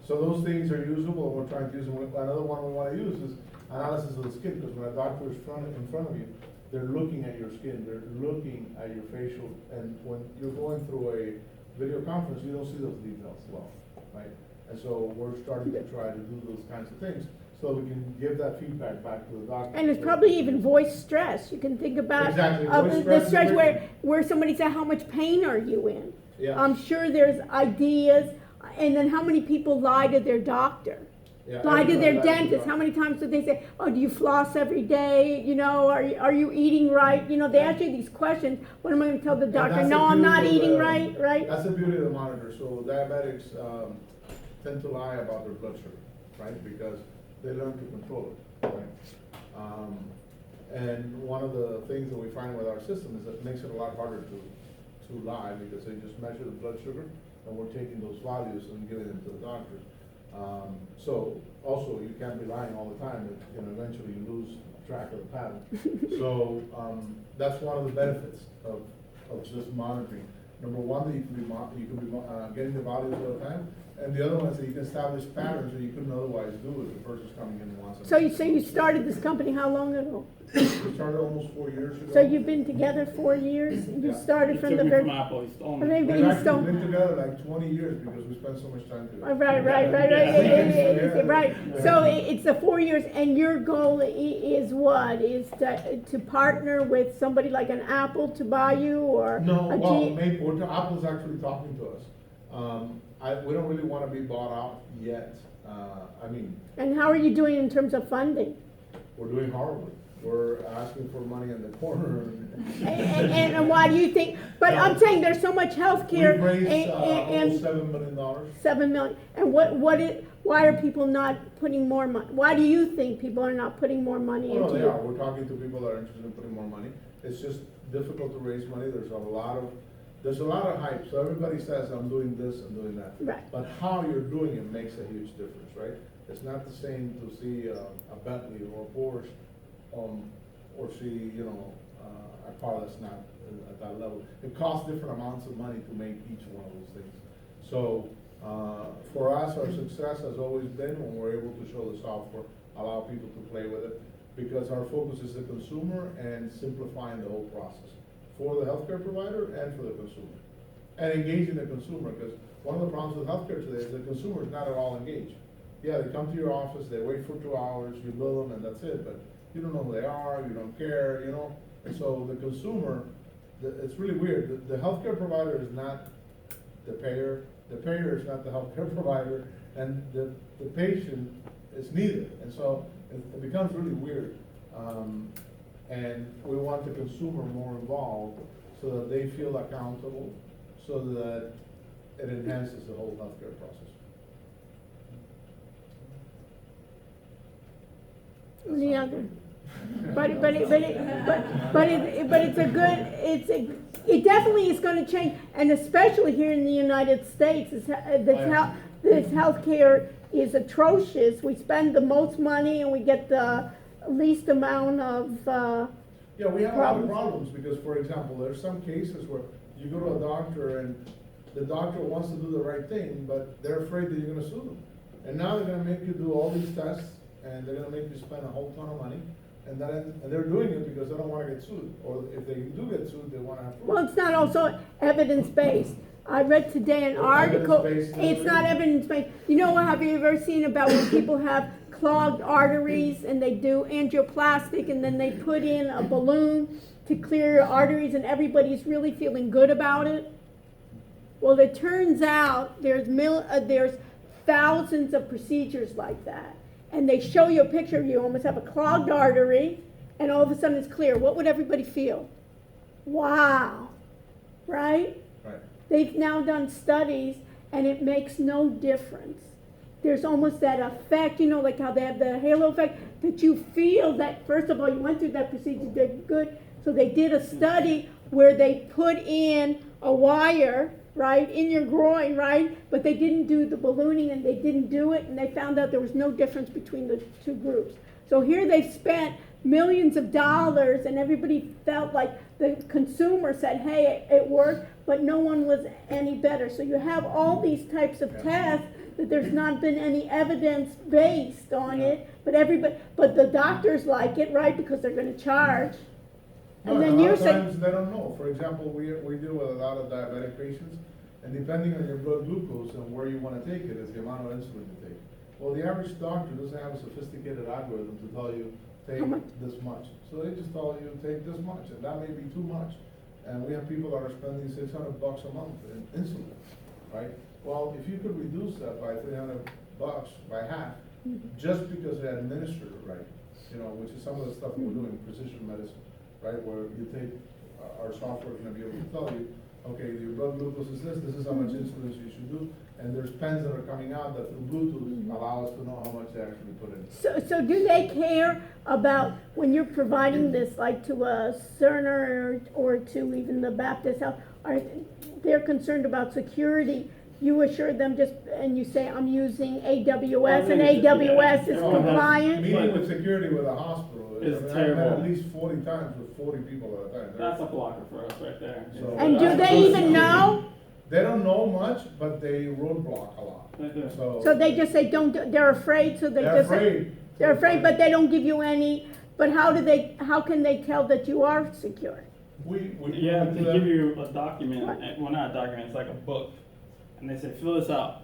So those things are usable, and we're trying to use them. Another one we wanna use is analysis of the skin, because when a doctor is in front of you, they're looking at your skin, they're looking at your facial, and when you're going through a video conference, you don't see those details well, right? And so we're starting to try to do those kinds of things, so we can give that feedback back to the doctor. And it's probably even voice stress. You can think about Exactly, voice the stress is stress everything. where somebody said, how much pain are you in? Yeah. I'm sure there's ideas, and then how many people lie to their doctor? Yeah, Lie to their everybody lies to dentist. the How many times do they say, oh, do you floss every day? You know, are you eating right? You know, they ask you these questions. What am I gonna tell the And doctor? that's No, the I'm not beauty of eating the- right, right? That's the beauty of the monitor. So diabetics tend to lie about their blood sugar, right? Because they learn to control it, right? And one of the things that we find with our system is that it makes it a lot harder to lie, because they just measure the blood sugar, and we're taking those values and giving them to the doctors. So also, you can't be lying all the time, you know, eventually you lose track of the pattern. So, that's one of the benefits of this monitoring. Number one, that you can be getting the values all the time, and the other one is that you can establish patterns that you couldn't otherwise do if the person's coming in and wants something. So you started this company how long ago? We started almost 4 years ago. So you've been together 4 years? You Yeah. started He from took the me very. from Apple, he stole me. Maybe We've you actually stole- been together like 20 years because we spent so much time together. Right. Yeah. Right. So it's the 4 years, and your goal is what? Is to partner with somebody like an Apple to buy you, or No, a well, G- maybe, Apple's actually talking to us. We don't really wanna be bought out yet. I mean, And how are you doing in terms of funding? we're doing horribly. We're asking for money in the corner. And why do you think? But I'm saying there's so much healthcare We've raised, and almost $7 million. 7 million. And why are people not putting more money? Why do you think people are not putting more money Well, no, into they it? are. We're talking to people that are interested in putting more money. It's just difficult to raise money. There's a lot of hype. So everybody says, I'm doing this, I'm doing that. Right. But how you're doing it makes a huge difference, right? It's not the same to see a Bentley or a Porsche, or see, you know, a car that's not at that level. It costs different amounts of money to make each one of those things. So, for us, our success has always been when we're able to show the software, allow people to play with it, because our focus is the consumer and simplifying the whole process for the healthcare provider and for the consumer. And engaging the consumer, because one of the problems with healthcare today is the consumer is not at all engaged. Yeah, they come to your office, they wait for 2 hours, you bill them, and that's it, but you don't know who they are, you don't care, you know? And so the consumer, it's really weird. The healthcare provider is not the payer is not the healthcare provider, and the patient is neither. And so it becomes really weird. And we want the consumer more involved so that they feel accountable, so that it enhances the whole healthcare process. The other. But it definitely is going to change, and especially here in the United States, this healthcare is atrocious. We spend the most money and we get the least amount of. Yeah, we have a lot of problems because, for example, there's some cases where you go to a doctor and the doctor wants to do the right thing, but they're afraid that you're gonna sue them. And now they're gonna make you do all these tests, and they're gonna make you spend a whole ton of money, and they're doing it because they don't wanna get sued, or if they do get sued, they wanna have proof. Well, it's not also evidence-based. I read today an Well, article, evidence-based, it's not evidence-based. You know, have you ever seen about when people have clogged arteries and they do angioplastic and then they put in a balloon to clear your arteries and everybody's really feeling good about it? Well, it turns out there's thousands of procedures like that. And they show you a picture, you almost have a clogged artery, and all of a sudden it's clear, what would everybody feel? Wow, right? Right. They've now done studies and it makes no difference. There's almost that effect, you know, like how they have the halo effect, that you feel that, first of all, you went through that procedure, did good. So they did a study where they put in a wire, right, in your groin, right? But they didn't do the ballooning and they didn't do it, and they found out there was no difference between the two groups. So here they've spent millions of dollars and everybody felt like the consumer said, hey, it worked, but no one was any better. So you have all these types of tests that there's not been any evidence based on it, but the doctors like it, right, because they're gonna charge. No, And a then lot you're of saying, times they don't know. For example, we deal with a lot of diabetic patients, and depending on your blood glucose and where you wanna take it, is the amount of insulin you take. Well, the average doctor doesn't have a sophisticated algorithm to tell you, take How much? this much. So they just tell you, take this much, and that may be too much. And we have people that are spending $600 a month in insulin, right? Well, if you could reduce that by $300 by half, just because they administer it right, you know, which is some of the stuff we're doing, precision medicine, right, where you take, our software is gonna be able to tell you, okay, your blood glucose is this is how much insulin you should do, and there's pens that are coming out that through Bluetooth allow us to know how much they actually put in. so do they care about when you're providing this, like to a Cerner or to even the Baptist Health, they're concerned about security? You assure them just, and you say, I'm using AWS, and AWS is compliant? Meeting with security with a hospital, It's I've met terrible. at least 40 times with 40 people at a time. That's a blocker for us right there. So- And do they even know? They don't know much, but they roadblock a lot, They do. So they just say, don't, they're afraid, so they They're just say, afraid. they're afraid, but they don't give you any, but how can they tell that you are secure? We Yeah, do they that. give you a document, well, not a document, it's like a book, and they say, fill this out.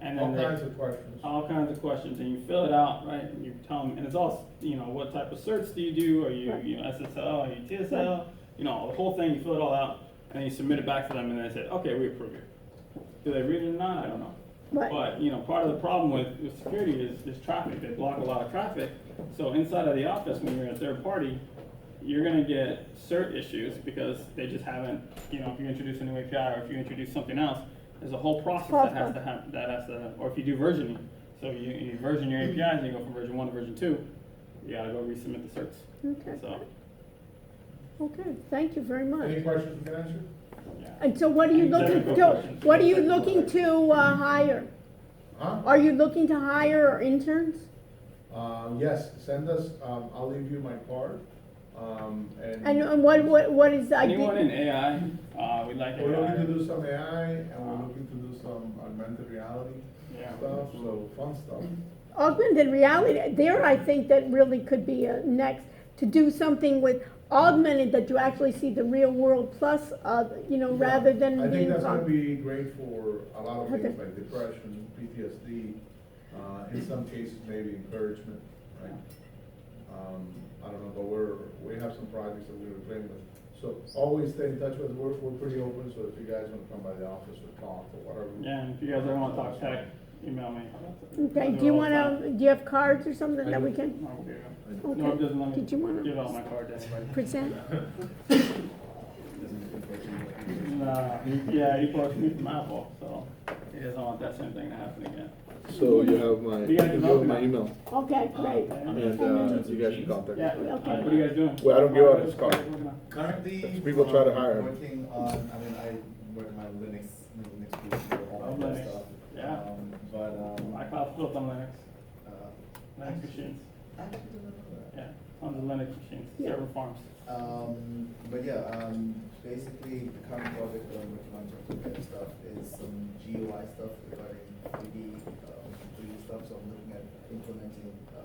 And then All they, kinds of questions. all kinds of questions, and you fill it out, right, and you tell them, and it's all, you know, what type of certs do you do, are you, Right. you know, SSL, are you TSL, you know, the whole thing, you fill it all out, and then you submit it back to them, and they say, okay, we approve it. Do they read it or not, I don't know. Right. But, you know, part of the problem with security is traffic, they block a lot of traffic, so inside of the office, when you're a third party, you're gonna get cert issues, because they just haven't, you know, if you introduce a new API, or if you introduce something else, there's a whole process that has to, or if you do versioning, so you version your APIs, and you go from version 1 to version 2, you gotta go resubmit the certs, Okay, so, okay, thank you very much. Any questions we can answer? yeah. And so what are you looking Technical to, questions. what are you looking to hire? Huh? Are you looking to hire interns? Yes, send us, I'll leave you my card, And what is the Anyone in idea? AI, we'd like we're looking to AI. do some AI, and we're looking to do some augmented reality Yeah. stuff, so fun stuff. Augmented reality, there I think that really could be a next, to do something with augmented, that you actually see the real world plus, you know, rather than I think being. that's gonna be great for a lot of Okay. things like depression, PTSD, in some cases maybe encouragement, right? I don't know, but we have some projects that we're playing with. So always stay in touch with us, we're pretty open, so if you guys wanna come by the office or talk or whatever. Yeah, and if you guys ever wanna talk tech, email me. Okay, I do you all the time. wanna, do you have cards or something that we can No, okay. Okay. Norm doesn't let me Did you wanna- give out my card to anybody. present? Nah, yeah, he approached me from Apple, so he doesn't want that same thing to happen again. So you have my, You guys you know have my now. email, Okay, great. and you guys can contact me. Yeah, what are you guys doing? Well, I don't give out his card. Currently. People try to hire him. Working on, I work on Linux PC, all that Linux. stuff. Yeah. But, My cloud's built on Linux, uh, Linux machines, actually don't know that. yeah, on the Linux machines, Yeah. server farms. But yeah, basically the current project that I'm working on to get stuff is some GUI stuff regarding 3D stuff. So I'm looking at implementing a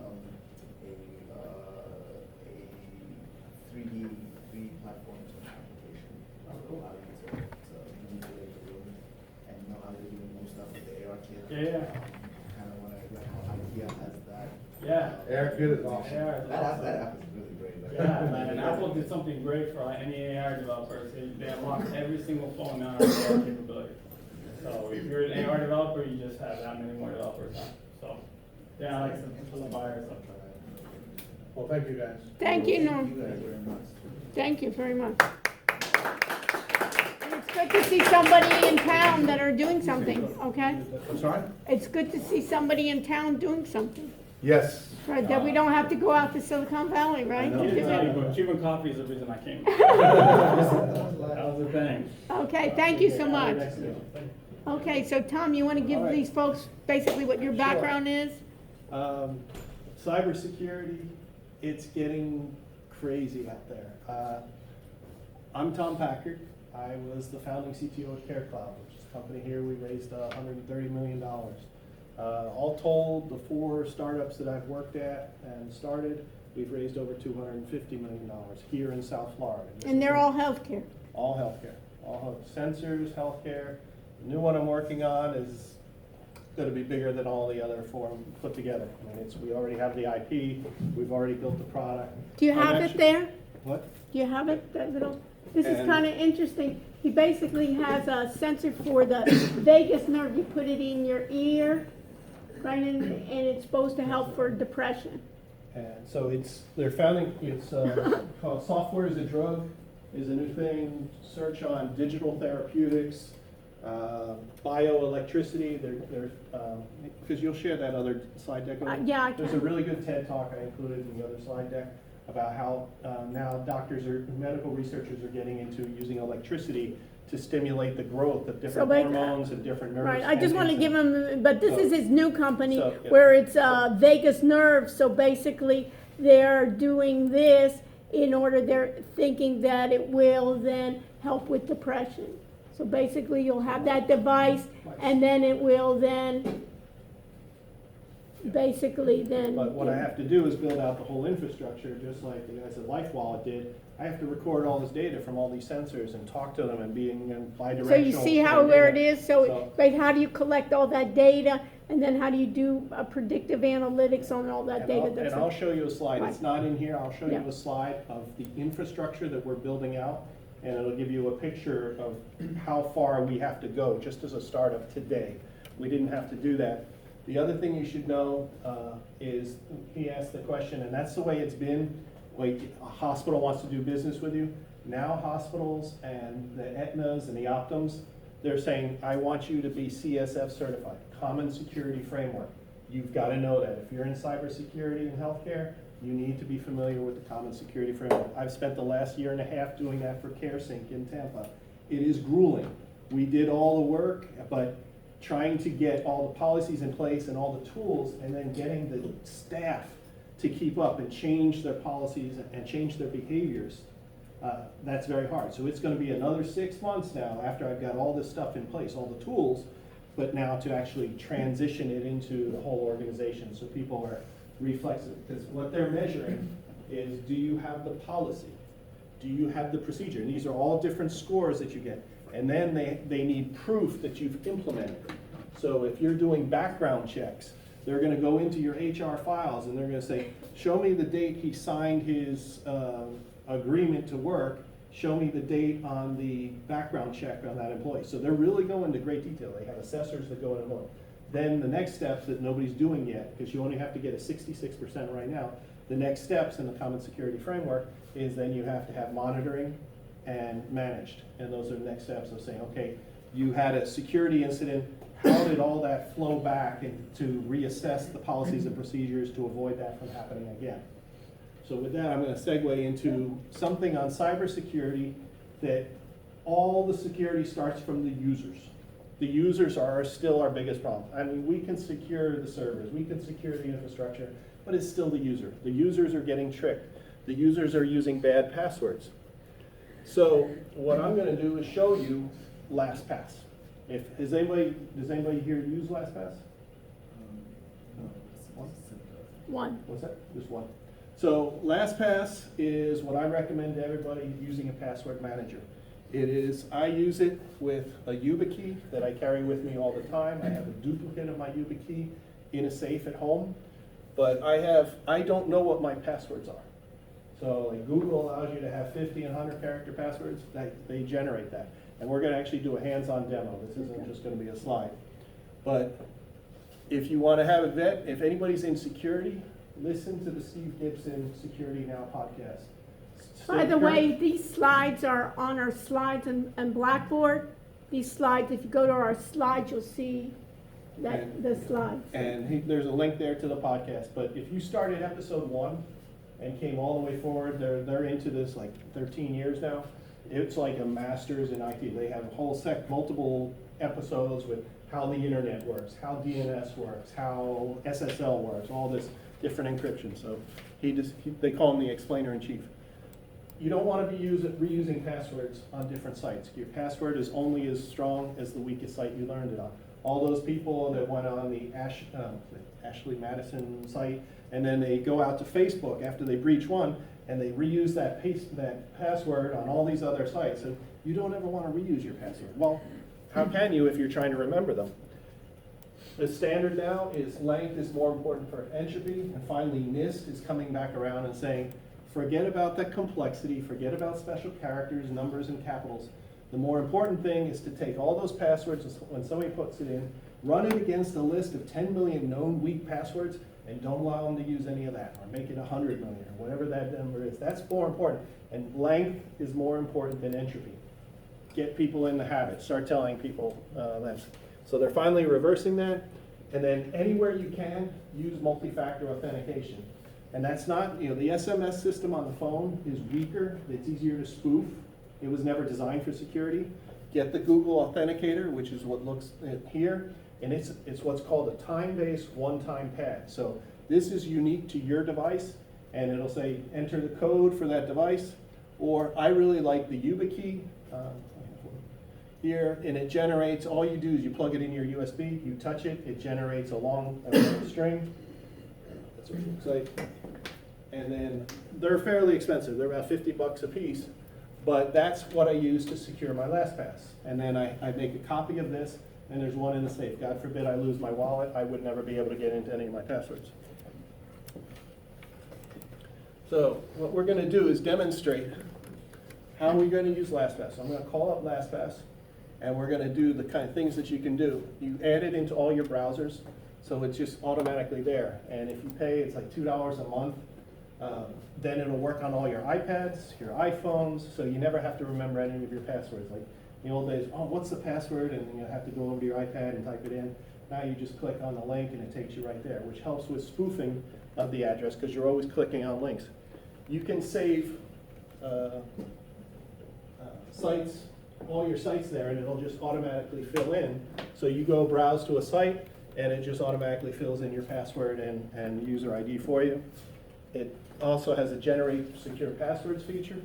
3D platform to an application. Allow you to manipulate the room and know how to do more stuff with the AR kit. Yeah. Kind of want to like how IKEA has that. Yeah. AirKit is awesome. Yeah, it's awesome. That app is really great. Like, Yeah, man, and Apple did something great for any AR developers. They unlocked every single phone now has AR capability. So if you're an AR developer, you just have that many more developers now. So, yeah, I like some buyers. Well, thank you, guys. Thank you, Norm. Thank you guys very much. Thank you very much. It's good to see somebody in town that are doing something, okay? I'm sorry? It's good to see somebody in town doing something, Yes. right? That we don't have to go out to Silicon Valley, right? know. to do it. But Cuban coffee is the reason I came. That was the thing. Okay, thank you so Have a much. next meeting. Okay, so Tom, you wanna give All right. these folks basically what your Sure. background is? Cybersecurity, it's getting crazy out there. I'm Tom Packard. I was the founding CTO at CareCloud, which is a company here. We raised $130 million. All told, the 4 startups that I've worked at and started, we've raised over $250 million here in South Florida. And they're all healthcare. All healthcare, sensors, healthcare. The new one I'm working on is gonna be bigger than all the other 4 put together. I mean, we already have the IP, we've already built the product. Do you I'm have it actually- there? What? Do you have it, that little? This is And- kinda interesting. He basically has a sensor for the vagus nerve. You put it in your ear, right, and it's supposed to help for depression. And so they're founding, it's called Software as a Drug is a new thing. Search on digital therapeutics, bioelectricity, because you'll share that other slide deck. with me. Yeah, I There's a can. really good TED talk I included in the other slide deck about how now medical researchers are getting into using electricity to stimulate the growth of different wait, hormones and different nerves. Right, I just wanna give him, but this So- is his new company so, yeah. where it's vagus nerve. So basically, they're doing this in order, they're thinking that it will then help with depression. So basically, you'll have that device and then it will then, basically then. But what I have to do is build out the whole infrastructure, just like the guys at LifeWallet did. I have to record all this data from all these sensors and talk to them and being bidirectional. So you see how where it is, so, So- right, how do you collect all that data, and then how do you do predictive analytics on all that data that's? And I'll show you a slide, it's Right. not in here, I'll show you Yeah. a slide of the infrastructure that we're building out, and it'll give you a picture of how far we have to go, just as a startup today. We didn't have to do that. The other thing you should know is, he asked the question, and that's the way it's been, like, a hospital wants to do business with you. Now hospitals and the Aetnas and the Optums, they're saying, I want you to be CSF certified, Common Security Framework. You've got to know that. If you're in cybersecurity and healthcare, you need to be familiar with the Common Security Framework. I've spent the last year and a half doing that for CareSync in Tampa. It is grueling. We did all the work, but trying to get all the policies in place and all the tools, and then getting the staff to keep up and change their policies and change their behaviors, that's very hard. So it's gonna be another 6 months now, after I've got all this stuff in place, all the tools, but now to actually transition it into the whole organization, so people are reflexive. Because what they're measuring is, do you have the policy? Do you have the procedure? And these are all different scores that you get. And then they need proof that you've implemented it. So if you're doing background checks, they're gonna go into your HR files and they're gonna say, show me the date he signed his agreement to work, show me the date on the background check on that employee. So they're really going into great detail. They have assessors that go in and look. Then the next steps that nobody's doing yet, because you only have to get a 66% right now, the next steps in the Common Security Framework is then you have to have monitoring and managed. And those are the next steps of saying, okay, you had a security incident, how did all that flow back and to reassess the policies and procedures to avoid that from happening again? So with that, I'm gonna segue into something on cybersecurity that all the security starts from the users. The users are still our biggest problem. I mean, we can secure the servers, we can secure the infrastructure, but it's still the user. The users are getting tricked. The users are using bad passwords. So what I'm gonna do is show you LastPass. Does anybody here use LastPass? One. What's that? Just one. So LastPass is what I recommend to everybody using a password manager. I use it with a YubiKey that I carry with me all the time. I have a duplicate of my YubiKey in a safe at home, but I don't know what my passwords are. So like Google allows you to have 50 and 100 character passwords, they generate that. And we're gonna actually do a hands-on demo. This isn't just gonna be a slide. But if you wanna have a vet, if anybody's in security, listen to the Steve Gibson Security Now podcast. By the way, these slides are on our slides and Blackboard. These slides, if you go to our slides, you'll see that, the slides. And there's a link there to the podcast, but if you started episode 1 and came all the way forward, they're into this like 13 years now. It's like a master's in IT. They have a whole multiple episodes with how the internet works, how DNS works, how SSL works, all this different encryption. So they call him the explainer in chief. You don't want to be reusing passwords on different sites. Your password is only as strong as the weakest site you learned it on. All those people that went on the Ashley Madison site, and then they go out to Facebook after they breach one, and they reuse that password on all these other sites. And you don't ever want to reuse your password. Well, how can you if you're trying to remember them? The standard now is length is more important for entropy, and finally NIST is coming back around and saying, forget about the complexity, forget about special characters, numbers, and capitals. The more important thing is to take all those passwords, when somebody puts it in, run it against a list of 10 million known weak passwords, and don't allow them to use any of that, or make it 100 million, or whatever that number is. That's more important, and length is more important than entropy. Get people in the habit, start telling people that. So they're finally reversing that, and then anywhere you can, use multi-factor authentication. And that's not, the SMS system on the phone is weaker, it's easier to spoof. It was never designed for security. Get the Google Authenticator, which is what looks here, and it's what's called a time-based one-time pad. So this is unique to your device, and it'll say enter the code for that device, or I really like the YubiKey here, and it generates, all you do is you plug it in your USB, you touch it, it generates a long string. That's what it looks like. And then they're fairly expensive. They're about $50 a piece, but that's what I use to secure my LastPass. And then I make a copy of this, and there's one in the safe. God forbid I lose my wallet, I would never be able to get into any of my passwords. So what we're going to do is demonstrate how we're going to use LastPass. So I'm going to call up LastPass, and we're going to do the kind of things that you can do. You add it into all your browsers, so it's just automatically there. And if you pay, it's like $2 a month. Then it'll work on all your iPads, your iPhones, so you never have to remember any of your passwords. Like in the old days, oh, what's the password? And you have to go over to your iPad and type it in. Now you just click on the link and it takes you right there, which helps with spoofing of the address because you're always clicking on links. You can save sites, all your sites there, and it'll just automatically fill in. So you go browse to a site and it just automatically fills in your password and user ID for you. It also has a generate secure passwords feature.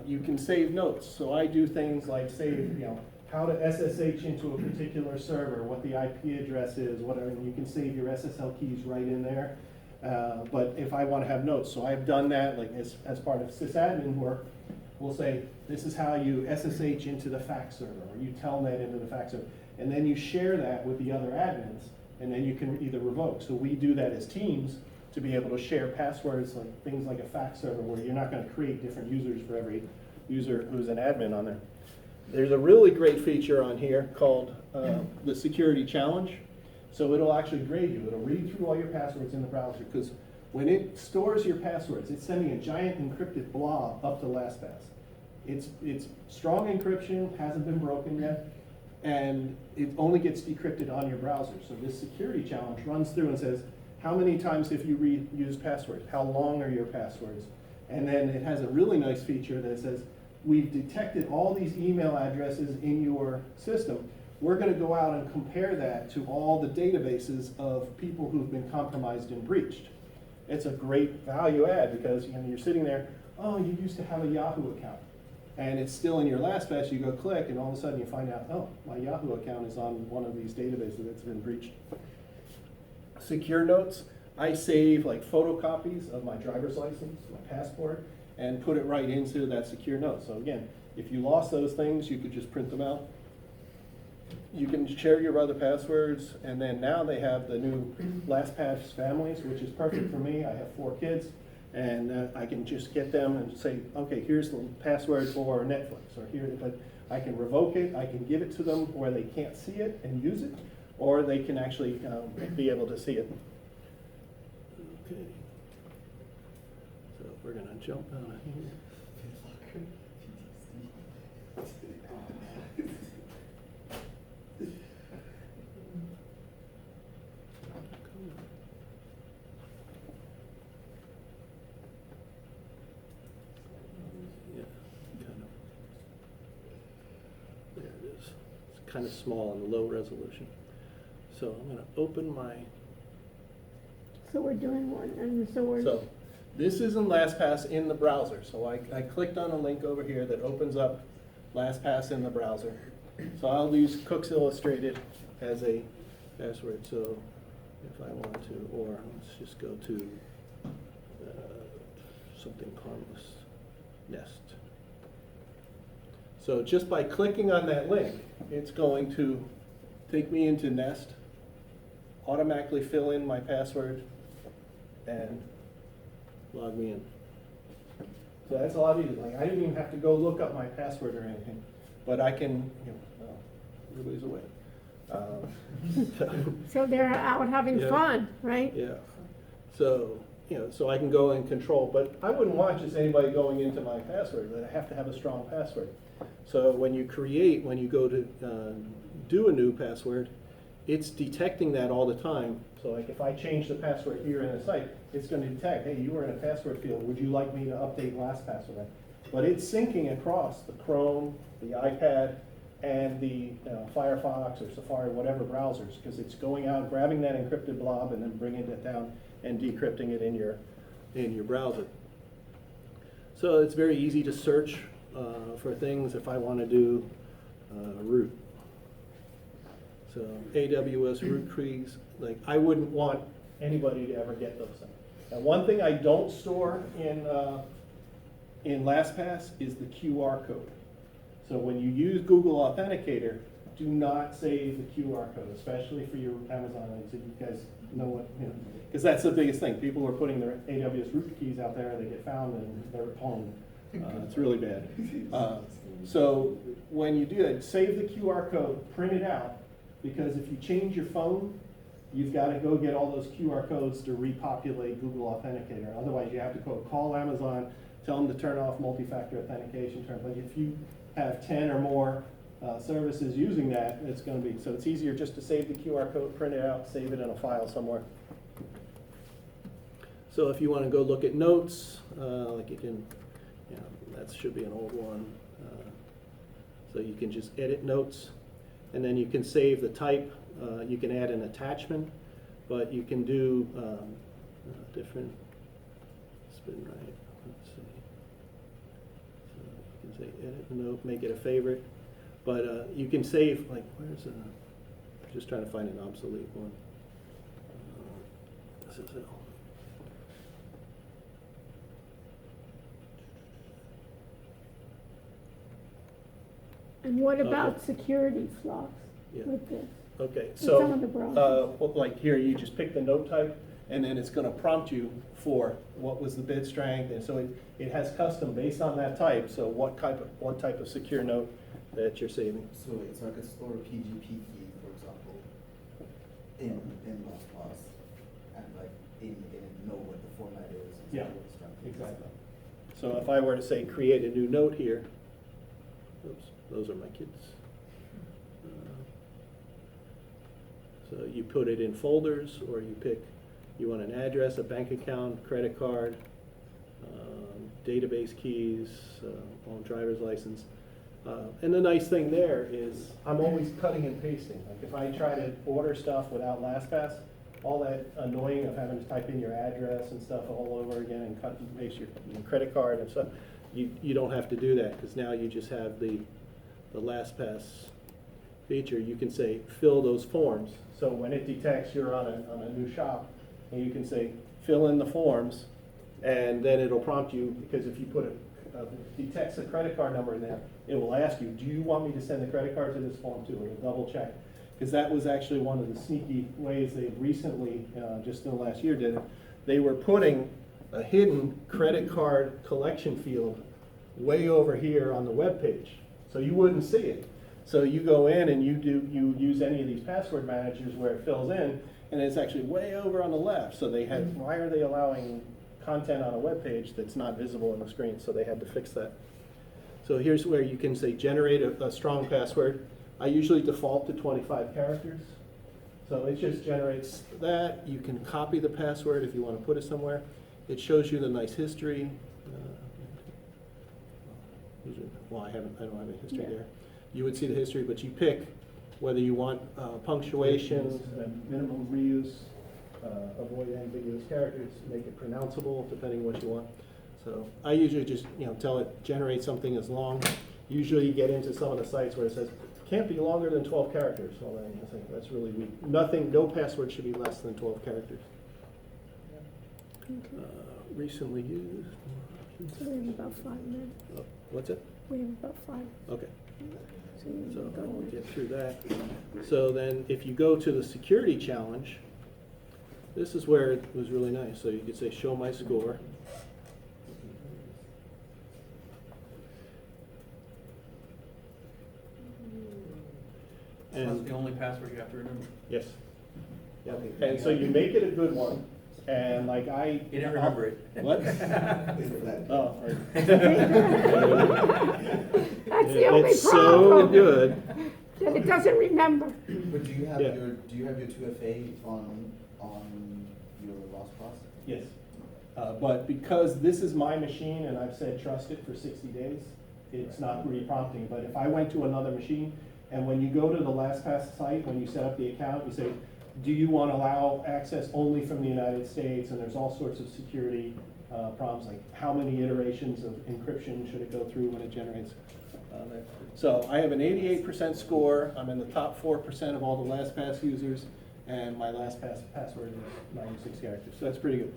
You can save notes. So I do things like save, how to SSH into a particular server, what the IP address is, whatever. And you can save your SSL keys right in there. But if I want to have notes, so I've done that like as part of sysadmin work. We'll say this is how you SSH into the fax server, or you telnet into the fax server, and then you share that with the other admins, and then you can either revoke. So we do that as teams, to be able to share passwords, like things like a fax server, where you're not going to create different users for every user who's an admin on there. There's a really great feature on here called the Security Challenge. So it'll actually grade you. It'll read through all your passwords in the browser, because when it stores your passwords, it's sending a giant encrypted blob up to LastPass. It's strong encryption, hasn't been broken yet, and it only gets decrypted on your browser. So this Security Challenge runs through and says, how many times have you reused passwords? How long are your passwords? And then it has a really nice feature that says, we've detected all these email addresses in your system. We're going to go out and compare that to all the databases of people who've been compromised and breached. It's a great value add because you're sitting there, oh, you used to have a Yahoo account. And it's still in your LastPass, you go click, and all of a sudden you find out, oh, my Yahoo account is on one of these databases that's been breached. Secure notes, I save like photocopies of my driver's license, my passport, and put it right into that secure note. So again, if you lost those things, you could just print them out. You can share your other passwords, and then now they have the new LastPass families, which is perfect for me. I have 4 kids, and I can just get them and say, okay, here's the password for Netflix, or here, but I can revoke it, I can give it to them where they can't see it and use it, or they can actually be able to see it. Okay. So we're gonna jump out of here. Yeah, kind of. There it is. It's kind of small and low resolution. So I'm gonna open my, So we're doing one, and so we're. so this isn't LastPass in the browser. So I clicked on a link over here that opens up LastPass in the browser. So I'll use Cooks Illustrated as a password. So if I want to, or let's just go to something harmless, Nest. So just by clicking on that link, it's going to take me into Nest, automatically fill in my password, and log me in. So that's a lot easier. Like, I didn't even have to go look up my password or anything, but I can, well, everybody's away. So they're out having Yeah. fun, right? Yeah, so, so I can go and control, but I wouldn't want just anybody going into my password, but I have to have a strong password. So when you go to do a new password, it's detecting that all the time. So like if I change the password here in the site, it's gonna detect, hey, you were in a password field, would you like me to update LastPass with that? But it's syncing across the Chrome, the iPad, and the Firefox or Safari, whatever browsers, because it's going out, grabbing that encrypted blob and then bringing it down and decrypting it in your browser. So it's very easy to search for things if I want to do root. So AWS root keys, like I wouldn't want anybody to ever get those things. And one thing I don't store in LastPass is the QR code. So when you use Google Authenticator, do not save the QR code, especially for your Amazon links. If you guys know what, because that's the biggest thing. People are putting their AWS root keys out there, they get found and they're home. It's really bad. So when you do that, save the QR code, print it out, because if you change your phone, you've got to go get all those QR codes to repopulate Google Authenticator. Otherwise, you have to call Amazon, tell them to turn off multi-factor authentication. But if you have 10 or more services using that, it's going to be, so it's easier just to save the QR code, print it out, save it in a file somewhere. So if you want to go look at notes, like you can, that should be an old one. So you can just edit notes, and then you can save the type. You can add an attachment, but you can do different spin right. Let's see. So you can say edit the note, make it a favorite, but you can save, like, where's just trying to find an obsolete one. This is it. And what Okay. about security flaws Yeah. with this? Okay, With so, some of the browsers. well, like here, you just pick the note type, and then it's gonna prompt you for what was the bit strength, and so it has custom based on that type, so what type of secure note that you're saving. So I could store a PGP key, for example, in LastPass, and like know what the format is. And Yeah, what the strength is. exactly. So if I were to say, create a new note here, oops, those are my kids. So you put it in folders, or you want an address, a bank account, credit card, database keys, on driver's license. And the nice thing there is I'm always cutting and pasting. Like if I try to order stuff without LastPass, all that annoying of having to type in your address and stuff all over again and cut and paste your credit card and stuff, you don't have to do that, because now you just have the LastPass feature. You can say fill those forms. So when it detects you're on a new shop, and you can say fill in the forms, and then it'll prompt you, because if you put detects a credit card number in there, it will ask you, do you want me to send the credit card to this form too? It'll double check. Because that was actually one of the sneaky ways they recently, just in the last year, did it. They were putting a hidden credit card collection field way over here on the web page, so you wouldn't see it. So you go in and you use any of these password managers where it fills in, and it's actually way over on the left. So they had, why are they allowing content on a web page that's not visible on the screen? So they had to fix that. So here's where you can say generate a strong password. I usually default to 25 characters. So it just generates that. You can copy the password if you want to put it somewhere. It shows you the nice history. Well, I don't have any history there. You would see the history, but you pick whether you want punctuation, minimum reuse, avoid ambiguous characters, make it pronounceable, depending what you want. So I usually just tell it generate something as long. Usually you get into some of the sites where it says can't be longer than 12 characters. Well, then I think that's really weak. No password should be less than 12 characters. Recently used. So we have about 5 minutes. Oh, what's it? We have about 5. Okay. So you So go I'll with- get through that. So then if you go to the security challenge, this is where it was really nice. So you could say show my score. That's And the only password you have to remember. yes. Yep. And so you make it a good one. And like You didn't remember it. What? Oh, all right. That's the only It's so problem, good. that it doesn't remember. But do you have Yeah. your 2FA on your LastPass? Yes. But because this is my machine and I've said trust it for 60 days, it's not re-prompting. But if I went to another machine, and when you go to the LastPass site, when you set up the account, you say, do you want to allow access only from the United States? And there's all sorts of security problems, like how many iterations of encryption should it go through when it generates that. So I have an 88% score. I'm in the top 4% of all the LastPass users, and my LastPass password is 96 characters. So that's pretty good.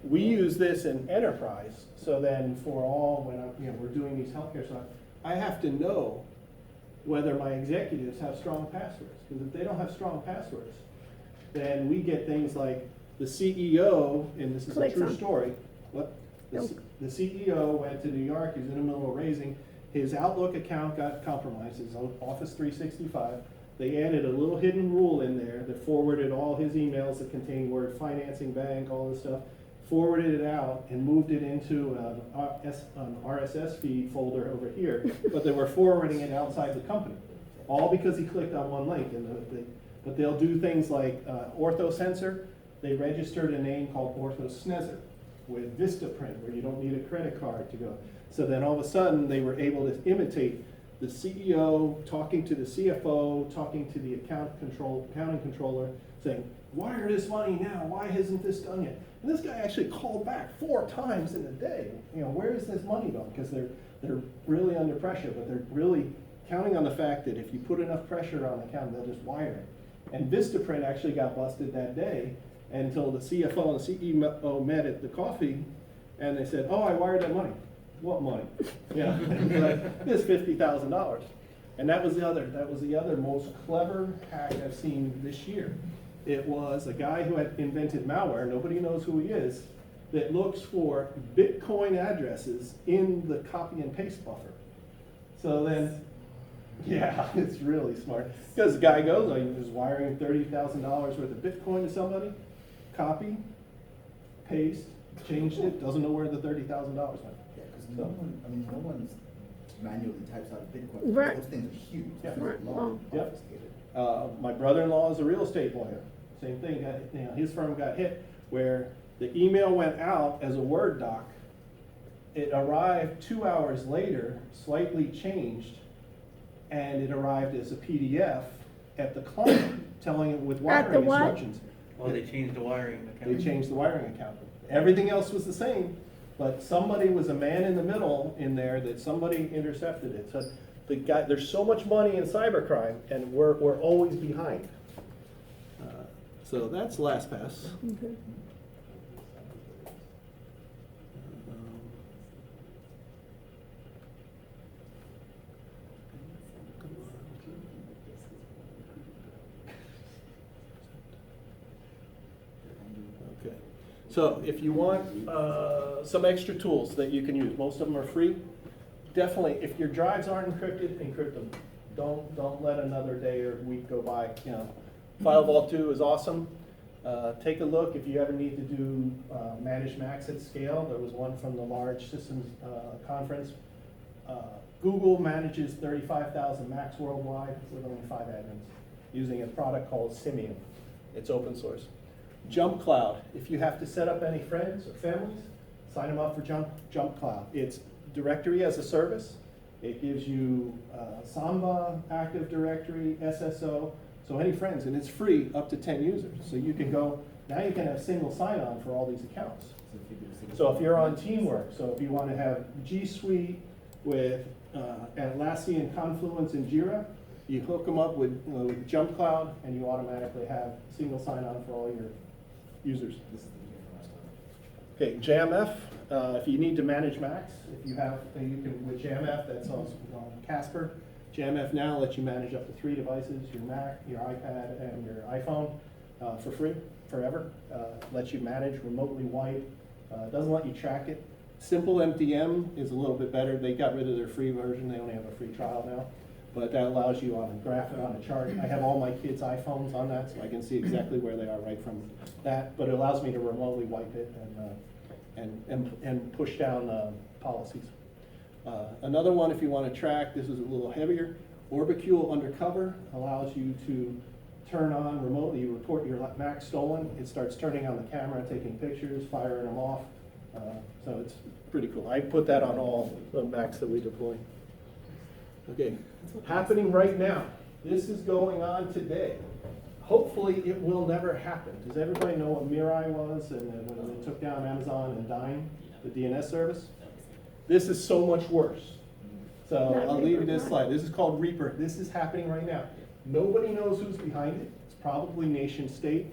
We use this in enterprise. So then for all, when we're doing these healthcare stuff, I have to know whether my executives have strong passwords. Because if they don't have strong passwords, then we get things like the CEO, and this is a Clicks true on. story. What? Nope. The CEO went to New York, he's in the middle of raising, his Outlook account got compromised, his Office 365. They added a little hidden rule in there that forwarded all his emails that contained word financing, bank, all this stuff, forwarded it out and moved it into an RSS feed folder over here, but they were forwarding it outside the company. All because he clicked on one link. But they'll do things like OrthoSensor. They registered a name called OrthoSnezzer with Vistaprint, where you don't need a credit card to go. So then all of a sudden, they were able to imitate the CEO talking to the CFO, talking to the accounting controller, saying, wire this money now, why hasn't this done yet? And this guy actually called back 4 times in a day. Where is this money going? Because they're really under pressure, but they're really counting on the fact that if you put enough pressure on the account, they'll just wire it. And Vistaprint actually got busted that day until the CFO and the CEO met at the coffee, and they said, oh, I wired that money. What money? This $50,000. And that was the other most clever hack I've seen this year. It was a guy who had invented malware, nobody knows who he is, that looks for Bitcoin addresses in the copy and paste buffer. So then, yeah, it's really smart. Because the guy goes, he was wiring $30,000 worth of Bitcoin to somebody, copy, paste, changed it, doesn't know where the $30,000 went. Yeah, because no one's manually types out Bitcoin. Right. Those things are huge. Yeah. They're Right. long, Yep. obfuscated. My brother-in-law is a real estate lawyer. Same thing, his firm got hit where the email went out as a Word doc. It arrived 2 hours later, slightly changed, and it arrived as a PDF at the client, telling it with At the wiring what? instructions. Well, they changed the wiring account. They changed the wiring account. Everything else was the same, but somebody was a man in the middle in there that somebody intercepted it. So the guy, there's so much money in cybercrime, and we're always behind. So that's LastPass. Okay. Okay. So if you want some extra tools that you can use, most of them are free. Definitely, if your drives aren't encrypted, encrypt them. Don't let another day or week go by. FileVault 2 is awesome. Take a look if you ever need to do managed Macs at scale. There was one from the large systems conference. Google manages 35,000 Macs worldwide with only 5 admins using a product called Simian. It's open source. Jump Cloud, if you have to set up any friends or families, sign them up for Jump Cloud. It's directory as a service. It gives you Samba, Active Directory, SSO, so any friends, and it's free up to 10 users. So you can go, now you can have single sign-on for all these accounts. So if you're on Teamwork, so if you want to have G Suite with Atlassian, Confluence, and Jira, you hook them up with Jump Cloud, and you automatically have single sign-on for all your users. Okay, JMF, if you need to manage Macs, if you have, you can, with JMF, that's also Casper. JMF now lets you manage up to 3 devices, your Mac, your iPad, and your iPhone for free, forever. Lets you manage remotely wipe, doesn't let you track it. Simple MDM is a little bit better. They got rid of their free version. They only have a free trial now. But that allows you on a graph it on a chart. I have all my kids' iPhones on that, so I can see exactly where they are right from that. But it allows me to remotely wipe it and push down policies. Another one, if you want to track, this is a little heavier. Orbicule Undercover allows you to turn on remotely. You report your Mac stolen. It starts turning on the camera, taking pictures, firing them off. So it's pretty cool. I put that on all the Macs that we deploy. Okay, happening right now. This is going on today. Hopefully it will never happen. Does everybody know what Mirai was and when they took down Amazon and Dyn, the DNS service? This is so much worse. So I'll leave you this slide. This is called Reaper. This is happening right now. Nobody knows who's behind it. It's probably nation state.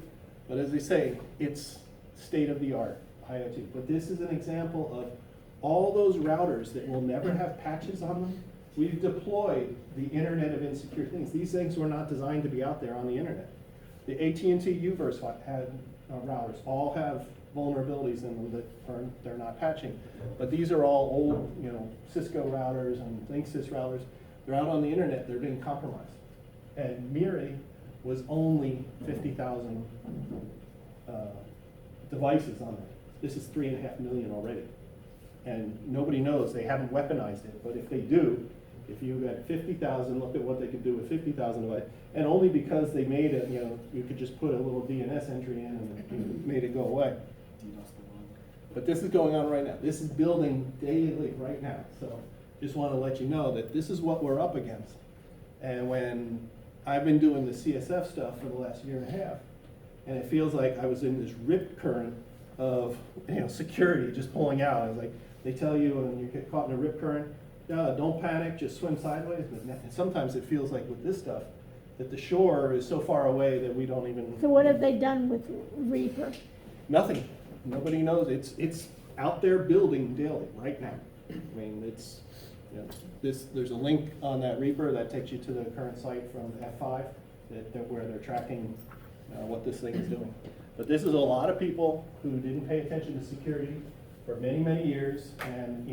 But as they say, it's state of the art, IoT. But this is an example of all those routers that will never have patches on them. We've deployed the Internet of Insecure Things. These things were not designed to be out there on the internet. The AT&T Uverse had routers, all have vulnerabilities in them that they're not patching. But these are all old, Cisco routers and Linksys routers. They're out on the internet, they're being compromised. And Mirai was only 50,000 devices on there. This is 3.5 million already. And nobody knows, they haven't weaponized it, but if they do, if you got 50,000, look at what they could do with 50,000 devices. And only because they made it, you could just put a little DNS entry in and it made it go away. But this is going on right now. This is building daily right now. So just want to let you know that this is what we're up against. And when I've been doing the CSF stuff for the last 1.5 years, and it feels like I was in this rip current of security just pulling out. I was like, they tell you when you get caught in a rip current, don't panic, just swim sideways. But sometimes it feels like with this stuff, that the shore is so far away that we don't even. So what have they done with Reaper? Nothing. Nobody knows. It's out there building daily right now. I mean, it's there's a link on that Reaper that takes you to the current site from F5 where they're tracking what this thing is doing. But this is a lot of people who didn't pay attention to security for many, many years, and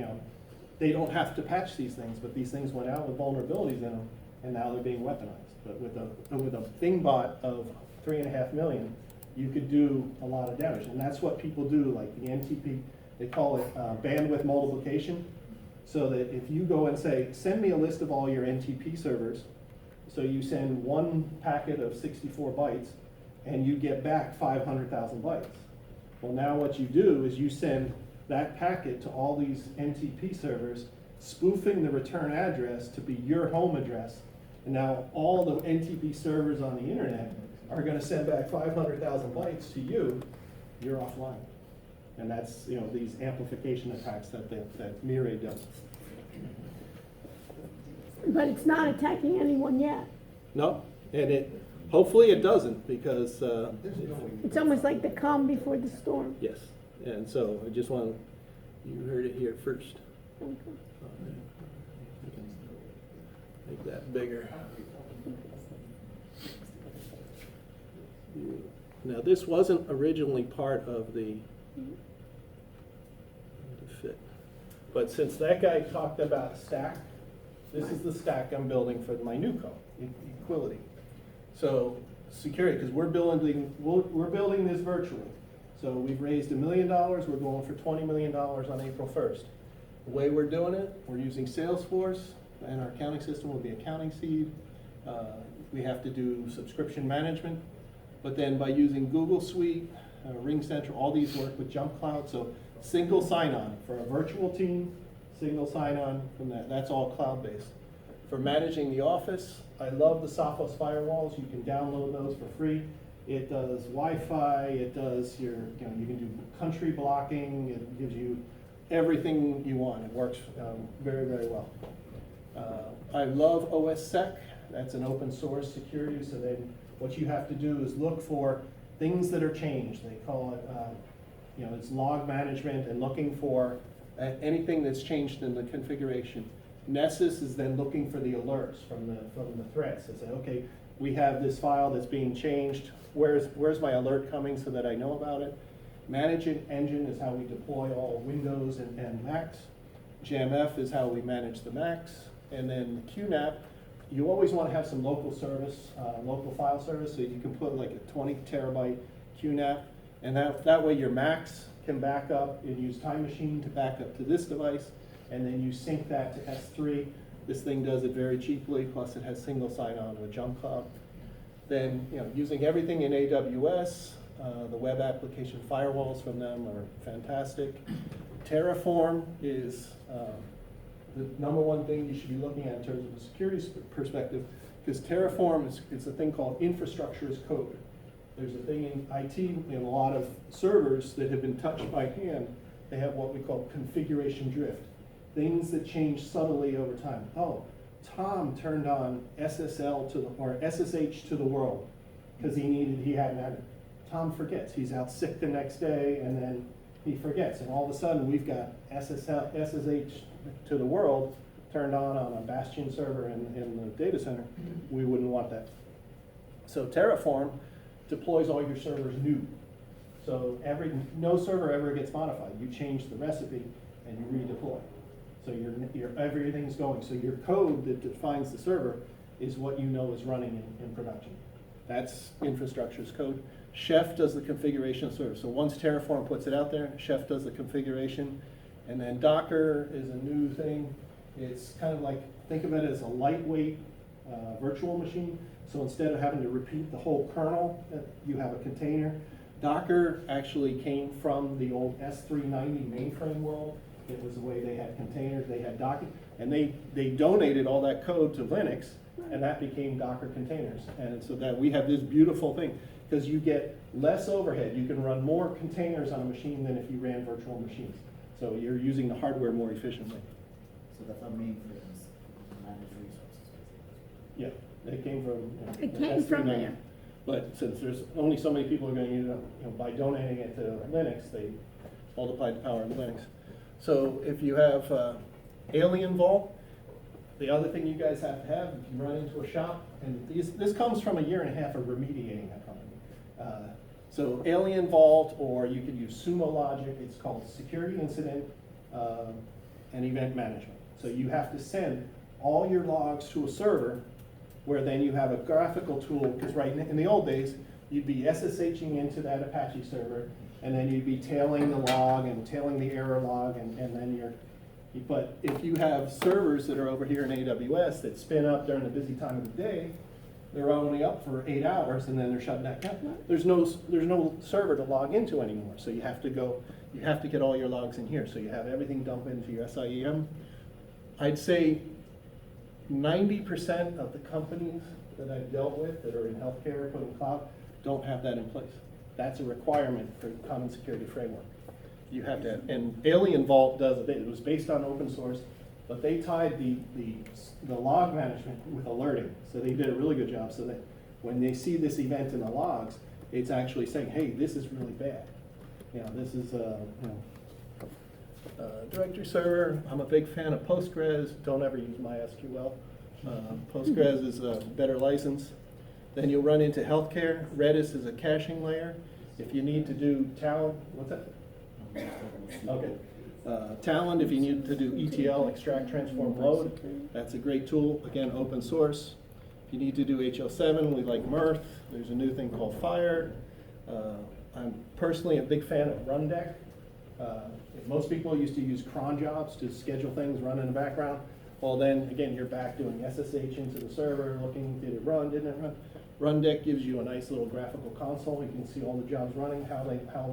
they don't have to patch these things, but these things went out with vulnerabilities in them, and now they're being weaponized. But with a ThingBot of 3.5 million, you could do a lot of damage, and that's what people do, like the NTP, they call it bandwidth multiplication, so that if you go and say, send me a list of all your NTP servers, so you send one packet of 64 bytes, and you get back 500,000 bytes. Well, now what you do is you send that packet to all these NTP servers, spoofing the return address to be your home address, and now all the NTP servers on the internet are going to send back 500,000 bytes to you. You're offline, and that's these amplification attacks that Mirai does. But it's not attacking anyone yet. No, and hopefully it doesn't, because It's almost like the calm before the storm. yes, and so I just want you heard it here first. Okay. Make that bigger. Now, this wasn't originally part of the fit, but since that guy talked about stack, this is the stack I'm building for my new code, Equality. So security, because we're building this virtually. So we've raised $1 million, we're going for $20 million on April 1st. The way we're doing it, we're using Salesforce, and our accounting system will be Accounting Seed. We have to do subscription management, but then by using Google Suite, RingCentral, all these work with Jump Cloud, so single sign-on for a virtual team, single sign-on from that, that's all cloud-based. For managing the office, I love the Sophos firewalls, you can download those for free. It does Wi-Fi, it does you can do country blocking, it gives you everything you want, it works very, very well. I love OSSec, that's an open source security, so then what you have to do is look for things that are changed. They call it, it's log management and looking for anything that's changed in the configuration. Nessus is then looking for the alerts from the threats. They say, okay, we have this file that's being changed. Where's my alert coming so that I know about it? Management engine is how we deploy all Windows and Macs. JMF is how we manage the Macs. And then QNAP, you always want to have some local service, local file service, so you can put like a 20 terabyte QNAP, and that way your Macs can back up and use Time Machine to back up to this device, and then you sync that to S3. This thing does it very cheaply, plus it has single sign-on with Jump Cloud. Then, using everything in AWS, the web application firewalls from them are fantastic. Terraform is the number one thing you should be looking at in terms of a security perspective, because Terraform is a thing called infrastructure as code. There's a thing in IT, in a lot of servers that have been touched by hand, they have what we call configuration drift. Things that change subtly over time. Oh, Tom turned on SSL or SSH to the world because he hadn't had it. Tom forgets, he's out sick the next day, and then he forgets, and all of a sudden we've got SSH to the world turned on a Bastion server in the data center. We wouldn't want that. So Terraform deploys all your servers new. So no server ever gets modified. You change the recipe and you redeploy. So everything's going. So your code that defines the server is what you know is running in production. That's infrastructure as code. Chef does the configuration of servers. So once Terraform puts it out there, Chef does the configuration. And then Docker is a new thing. It's kind of like, think of it as a lightweight virtual machine. So instead of having to repeat the whole kernel, you have a container. Docker actually came from the old S390 mainframe world. It was the way they had containers, they had Docker, and they donated all that code to Linux, and that became Docker containers. And so that we have this beautiful thing, because you get less overhead. You can run more containers on a machine than if you ran virtual machines. So you're using the hardware more efficiently. So that's our main focus, manage resources. Yeah, it came from. It came from S390. there. But since there's only so many people who are going to use it, by donating it to Linux, they multiplied the power of Linux. So if you have Alien Vault, the other thing you guys have to have, if you run into a shop, and this comes from 1.5 years of remediating a company. So Alien Vault, or you could use Sumo Logic, it's called Security Incident and Event Management. So you have to send all your logs to a server, where then you have a graphical tool, because in the old days, you'd be SSHing into that Apache server, and then you'd be tailing the log and tailing the error log, and then but if you have servers that are over here in AWS that spin up during the busy time of the day, they're only up for 8 hours, and then they're shut back down. There's no server to log into anymore, so you have to get all your logs in here, so you have everything dumped into your SIEM. I'd say 90% of the companies that I've dealt with that are in healthcare, putting cloud, don't have that in place. That's a requirement for common security framework. You have to, and Alien Vault does it. It was based on open source, but they tied the log management with alerting. So they did a really good job, so that when they see this event in the logs, it's actually saying, hey, this is really bad. This is directory server. I'm a big fan of Postgres. Don't ever use MySQL. Postgres is a better license. Then you'll run into healthcare. Redis is a caching layer. If you need to do Talend, what's that? Okay. Talend, if you need to do ETL, extract, transform, load, that's a great tool. Again, open source. you need to do HL7, we like Mirth. There's a new thing called Fire. I'm personally a big fan of Rundeck. Most people used to use cron jobs to schedule things, run in the background. Well, then, again, you're back doing SSH into the server, looking, did it run, didn't it run? Rundeck gives you a nice little graphical console. You can see all the jobs running, how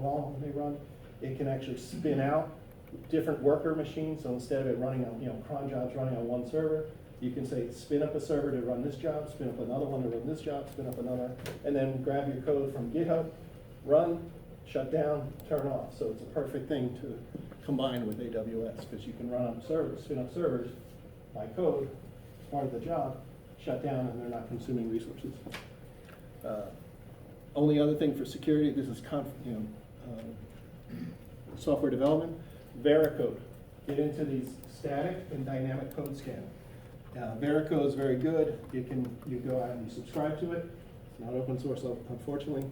long they run. It can actually spin out different worker machines. So instead of it running on, cron jobs running on one server, you can say, spin up a server to run this job, spin up another one to run this job, spin up another, and then grab your code from GitHub, run, shut down, turn off. So it's a perfect thing to combine with AWS, because you can run on servers, spin up servers by code, part of the job, shut down, and they're not consuming resources. Only other thing for security, this is software development, Veracode. Get into these static and dynamic code scan. Veracode is very good. You go out and you subscribe to it. It's not open source, unfortunately.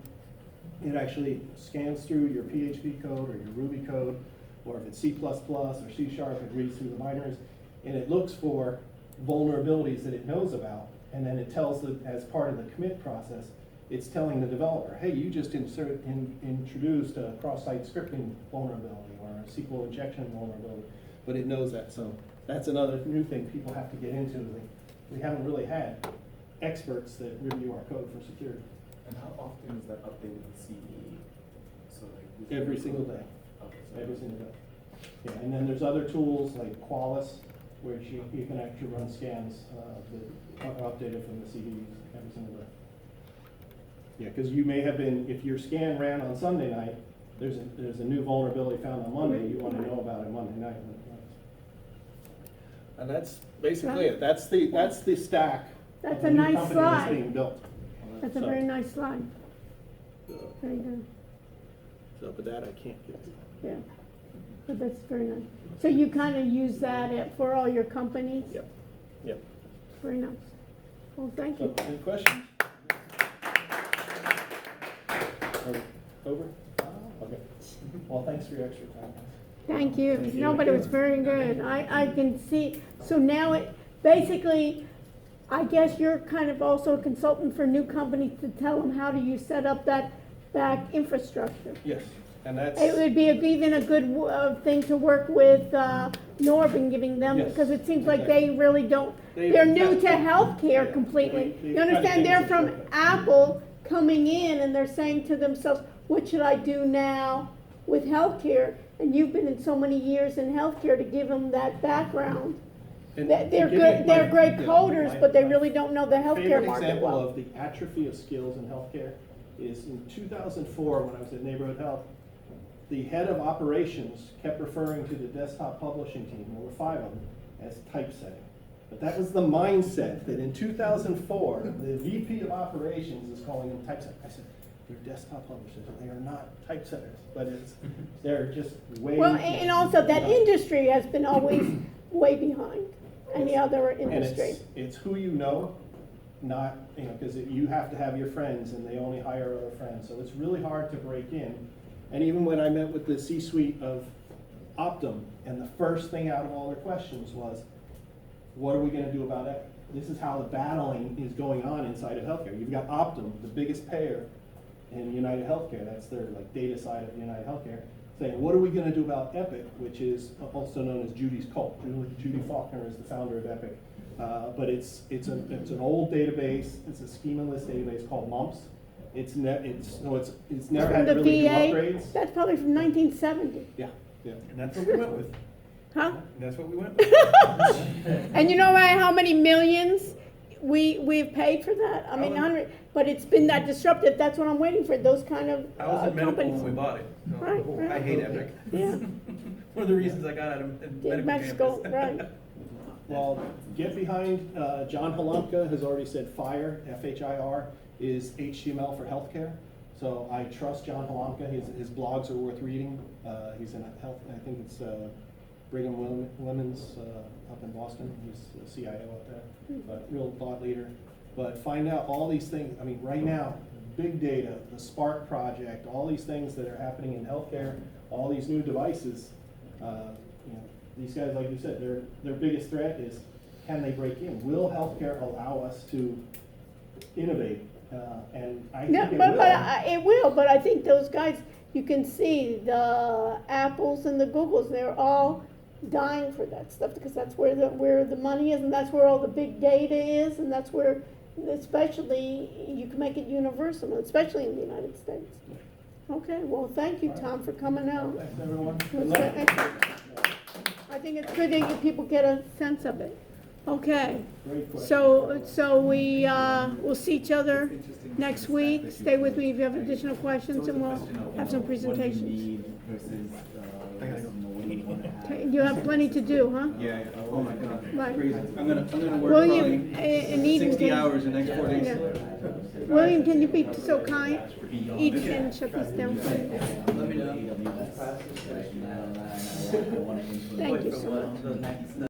It actually scans through your PHP code or your Ruby code, or if it's C++ or C#, it reads through the binaries, and it looks for vulnerabilities that it knows about, and then it tells it as part of the commit process, it's telling the developer, hey, you just introduced a cross-site scripting vulnerability or a SQL injection vulnerability, but it knows that. So that's another new thing people have to get into. We haven't really had experts that review our code for security. And how often is that updated with CVE? So like Every single day. Okay, so Every single day. Yeah, and then there's other tools like Qualys, where you can actually run scans that are updated from the CVEs every single day. Yeah, because you may have been, if your scan ran on Sunday night, there's a new vulnerability found on Monday, you want to know about it Monday night. And that's basically it. That's the stack. That's of the a new nice company that's slide. being built. That's a very nice slide. Very good. So, but that I can't get to. Yeah, but that's very nice. So you kind of use that for all your companies? Yep, yep. Very nice. Well, thank So, you. any questions? Over? Okay. Well, thanks for your extra time. Thank you. Thank you. No, but it was very good. I can see, so now basically, I guess you're kind of also a consultant for new companies to tell them how do you set up that back infrastructure. Yes, and that's. It would be even a good thing to work with Norben, giving them, Yes, because it seems like they really don't, They- they're new to yeah. healthcare completely. They You kinda understand, changed they're the from structure. Apple coming in and they're saying to themselves, what should I do now with healthcare? And you've been in so many years in healthcare to give them that background. And They're to give you good, they're my- great yeah, coders, my- but they my really don't know the healthcare favorite market example well. of the atrophy of skills in healthcare is in 2004, when I was at Neighborhood Health, the head of operations kept referring to the desktop publishing team, there were 5 of them, as typesetting. But that was the mindset, that in 2004, the VP of operations is calling them typesetting. I said, they're desktop publishers, they are not typesetters, but they're just way. Well, and also that industry has been always way behind any other And industry. it's who you know, not, because you have to have your friends and they only hire other friends. So it's really hard to break in. And even when I met with the C-suite of Optum, and the first thing out of all their questions was, what are we gonna do about it? This is how the battling is going on inside of healthcare. You've got Optum, the biggest payer in United Healthcare, that's their like data side of United Healthcare, saying, what are we gonna do about Epic, which is also known as Judy's cult. Judy Faulkner is the founder of Epic. But it's an old database, it's a schema-less database called MUMPS. It's never From had to the really do VA, upgrades. that's probably from 1970, Yeah, yeah. And that's what we went with. huh? And that's what we went with. And you know how many millions we've paid for that? I mean, but it's been that disruptive, that's what I'm waiting for, those kind of I was in medical companies. when we bought it. so Right. I hate Epic. Yeah. One of the reasons I got out of medical Mexico, campus. right. Well, get behind, John Halamka has already said FHIR, F-H-I-R, is HTML for healthcare. So I trust John Halamka, his blogs are worth reading. He's in health, I think it's Brigham Women's up in Boston, he's the CIO up there, but real thought leader. But find out all these things, I mean, right now, big data, the Spark project, all these things that are happening in healthcare, all these new devices, these guys, like you said, their biggest threat is, can they break in? Will healthcare allow us to innovate, and I No, think it but, will. it will, but I think those guys, you can see the Apples and the Googles, they're all dying for that stuff, because that's where the money is, and that's where all the big data is, and that's where, especially, you can make it universal, especially in the United States. Okay, well, thank you, Tom, for coming out. Thanks, everyone. It Good was luck. excellent. I think it's good that people get a sense of it. Okay, Great question. so we, we'll see each other next week. Stay with me if you have additional questions, and we'll have some presentations. You have plenty to do, huh? Yeah, oh my God, Right. crazy. I'm gonna work William, probably and Eden, 60 can- hours in the next 4 days. Yeah. William, can you be so kind? Eden, can shut this down, please. Let me know. Thank you so much.